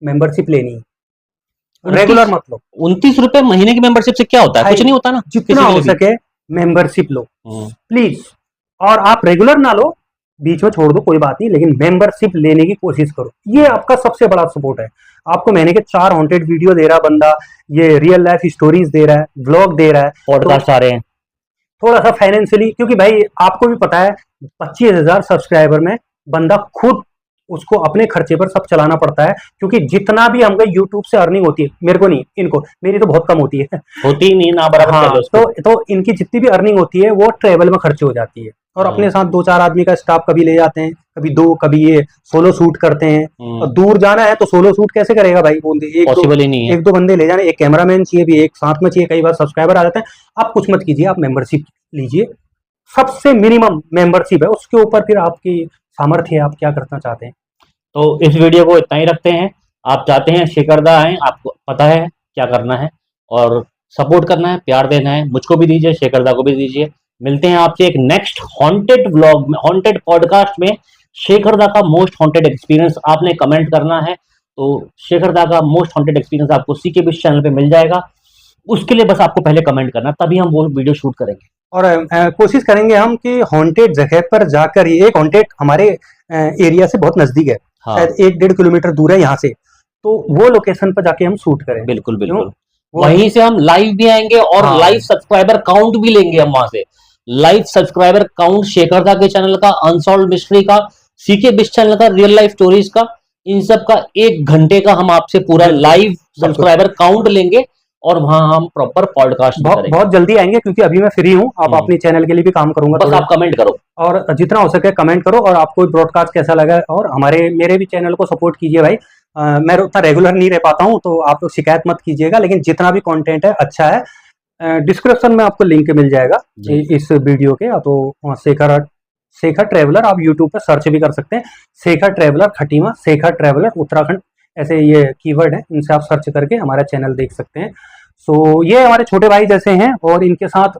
मेंबरशिप लेनी है, उनतीस रेगुलर मत लो। 29 रुपए महीने की मेंबरशिप से क्या होता है? भाई कुछ नहीं होता ना जितना किसी के हो लिए भी। सके मेंबरशिप लो, हम्म, प्लीज। और आप रेगुलर ना लो, बीच में छोड़ दो, कोई बात नहीं, लेकिन मेंबरशिप लेने की कोशिश करो। ये आपका सबसे बड़ा सपोर्ट है। आपको महीने के 4 हॉन्टेड वीडियो दे रहा बंदा, ये रियल लाइफ स्टोरीज दे रहा है, व्लॉग दे रहा है। तो पॉडकास्ट आ रहे हैं। थोड़ा सा फाइनेंशियली, क्योंकि भाई आपको भी पता है, 25,000 सब्सक्राइबर में बंदा खुद उसको अपने खर्चे पर सब चलाना पड़ता है। क्योंकि जितना भी हमको यूट्यूब से अर्निंग होती है, मेरे को नहीं, इनको, मेरी तो बहुत कम होती है। होती ही नहीं ना, बराबर कह हाँ, लो तो उसको। इनकी जितनी भी अर्निंग होती है वो ट्रेवल में खर्च हो जाती है, और हम्म, अपने साथ 2-4 आदमी का स्टाफ कभी ले जाते हैं, कभी 2, कभी ये सोलो शूट करते हैं। और दूर जाना है तो सोलो शूट कैसे करेगा भाई, पॉसिबल ही नहीं है। 1-2 बंदे ले जाने, एक कैमरामैन चाहिए, भी एक साथ में चाहिए, कई बार सब्सक्राइबर आ जाते हैं। आप कुछ मत कीजिए, आप मेंबरशिप लीजिए, सबसे मिनिमम मेंबरशिप है, उसके ऊपर फिर आपकी सामर्थ्य है, आप क्या करना चाहते हैं। तो इस वीडियो को इतना ही रखते हैं। आप चाहते हैं शेखरदा आए, आपको पता है क्या करना है, और सपोर्ट करना है, प्यार देना है, मुझको भी दीजिए, शेखरदा को भी दीजिए। मिलते हैं आपसे एक नेक्स्ट हॉन्टेड व्लॉग में, हॉन्टेड पॉडकास्ट में। शेखरदा का मोस्ट हॉन्टेड एक्सपीरियंस आपने कमेंट करना है, तो शेखरदा का मोस्ट हॉन्टेड एक्सपीरियंस आपको सीके बिश चैनल पे मिल जाएगा। उसके लिए बस आपको पहले कमेंट करना, तभी हम वो वीडियो शूट करेंगे। और कोशिश करेंगे हम कि हॉन्टेड जगह पर जाकर ही, एक हॉन्टेड हमारे एरिया से बहुत नजदीक है, हाँ। शायद 1-1.5 किलोमीटर दूर है यहाँ से, तो वो लोकेशन पर जाके हम शूट करें। बिल्कुल बिल्कुल, वहीं से हम लाइव भी आएंगे और हाँ। लाइव सब्सक्राइबर काउंट भी लेंगे हम वहां से। लाइव सब्सक्राइबर काउंट शेखरदा के चैनल का, अनसॉल्व मिस्ट्री का, सीके बिश चैनल का, रियल लाइफ स्टोरीज का, इन सब का 1 घंटे का हम आपसे पूरा लाइव सब्सक्राइबर काउंट लेंगे, और वहां हम प्रॉपर पॉडकास्ट करेंगे। बहुत जल्दी आएंगे, क्योंकि अभी मैं फ्री हूँ। आप अपने चैनल के लिए भी काम करूंगा, बस आप कमेंट करो, और जितना हो सके कमेंट करो, और आपको ब्रॉडकास्ट कैसा लगा, और मेरे भी चैनल को सपोर्ट कीजिए भाई। मैं उतना रेगुलर नहीं रह पाता हूँ, तो आप लोग शिकायत मत कीजिएगा, लेकिन जितना भी कंटेंट है अच्छा है। डिस्क्रिप्शन में आपको लिंक मिल जाएगा इस वीडियो के, तो शेखर ट्रेवलर आप यूट्यूब पर सर्च भी कर सकते हैं। शेखर ट्रेवलर खटीमा, शेखर ट्रेवलर उत्तराखंड, ऐसे ये कीवर्ड है, इनसे आप सर्च करके हमारा चैनल देख सकते हैं। सो ये हमारे छोटे भाई जैसे हैं, और इनके साथ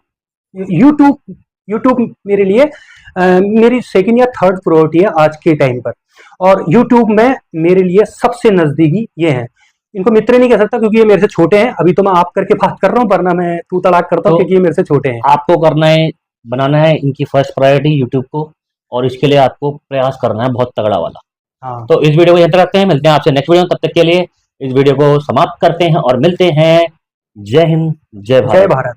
यूट्यूब मेरे लिए मेरी सेकंड या थर्ड प्रायोरिटी है आज के टाइम पर, और यूट्यूब में मेरे लिए सबसे नजदीकी ये हैं। इनको मित्र नहीं कह सकता, क्योंकि ये मेरे से छोटे हैं। अभी तो मैं आप करके बात कर रहा हूँ, वरना मैं तू तड़ाक करता हूँ, क्योंकि ये मेरे से छोटे हैं। आपको करना है, बनाना है इनकी फर्स्ट प्रायोरिटी यूट्यूब को, और इसके लिए आपको प्रयास करना है बहुत तगड़ा वाला। हाँ। तो इस वीडियो को यहाँ तक रखते हैं, मिलते हैं आपसे नेक्स्ट वीडियो में। तब तक के लिए इस वीडियो को समाप्त करते हैं और मिलते हैं। जय हिंद, जय भारत।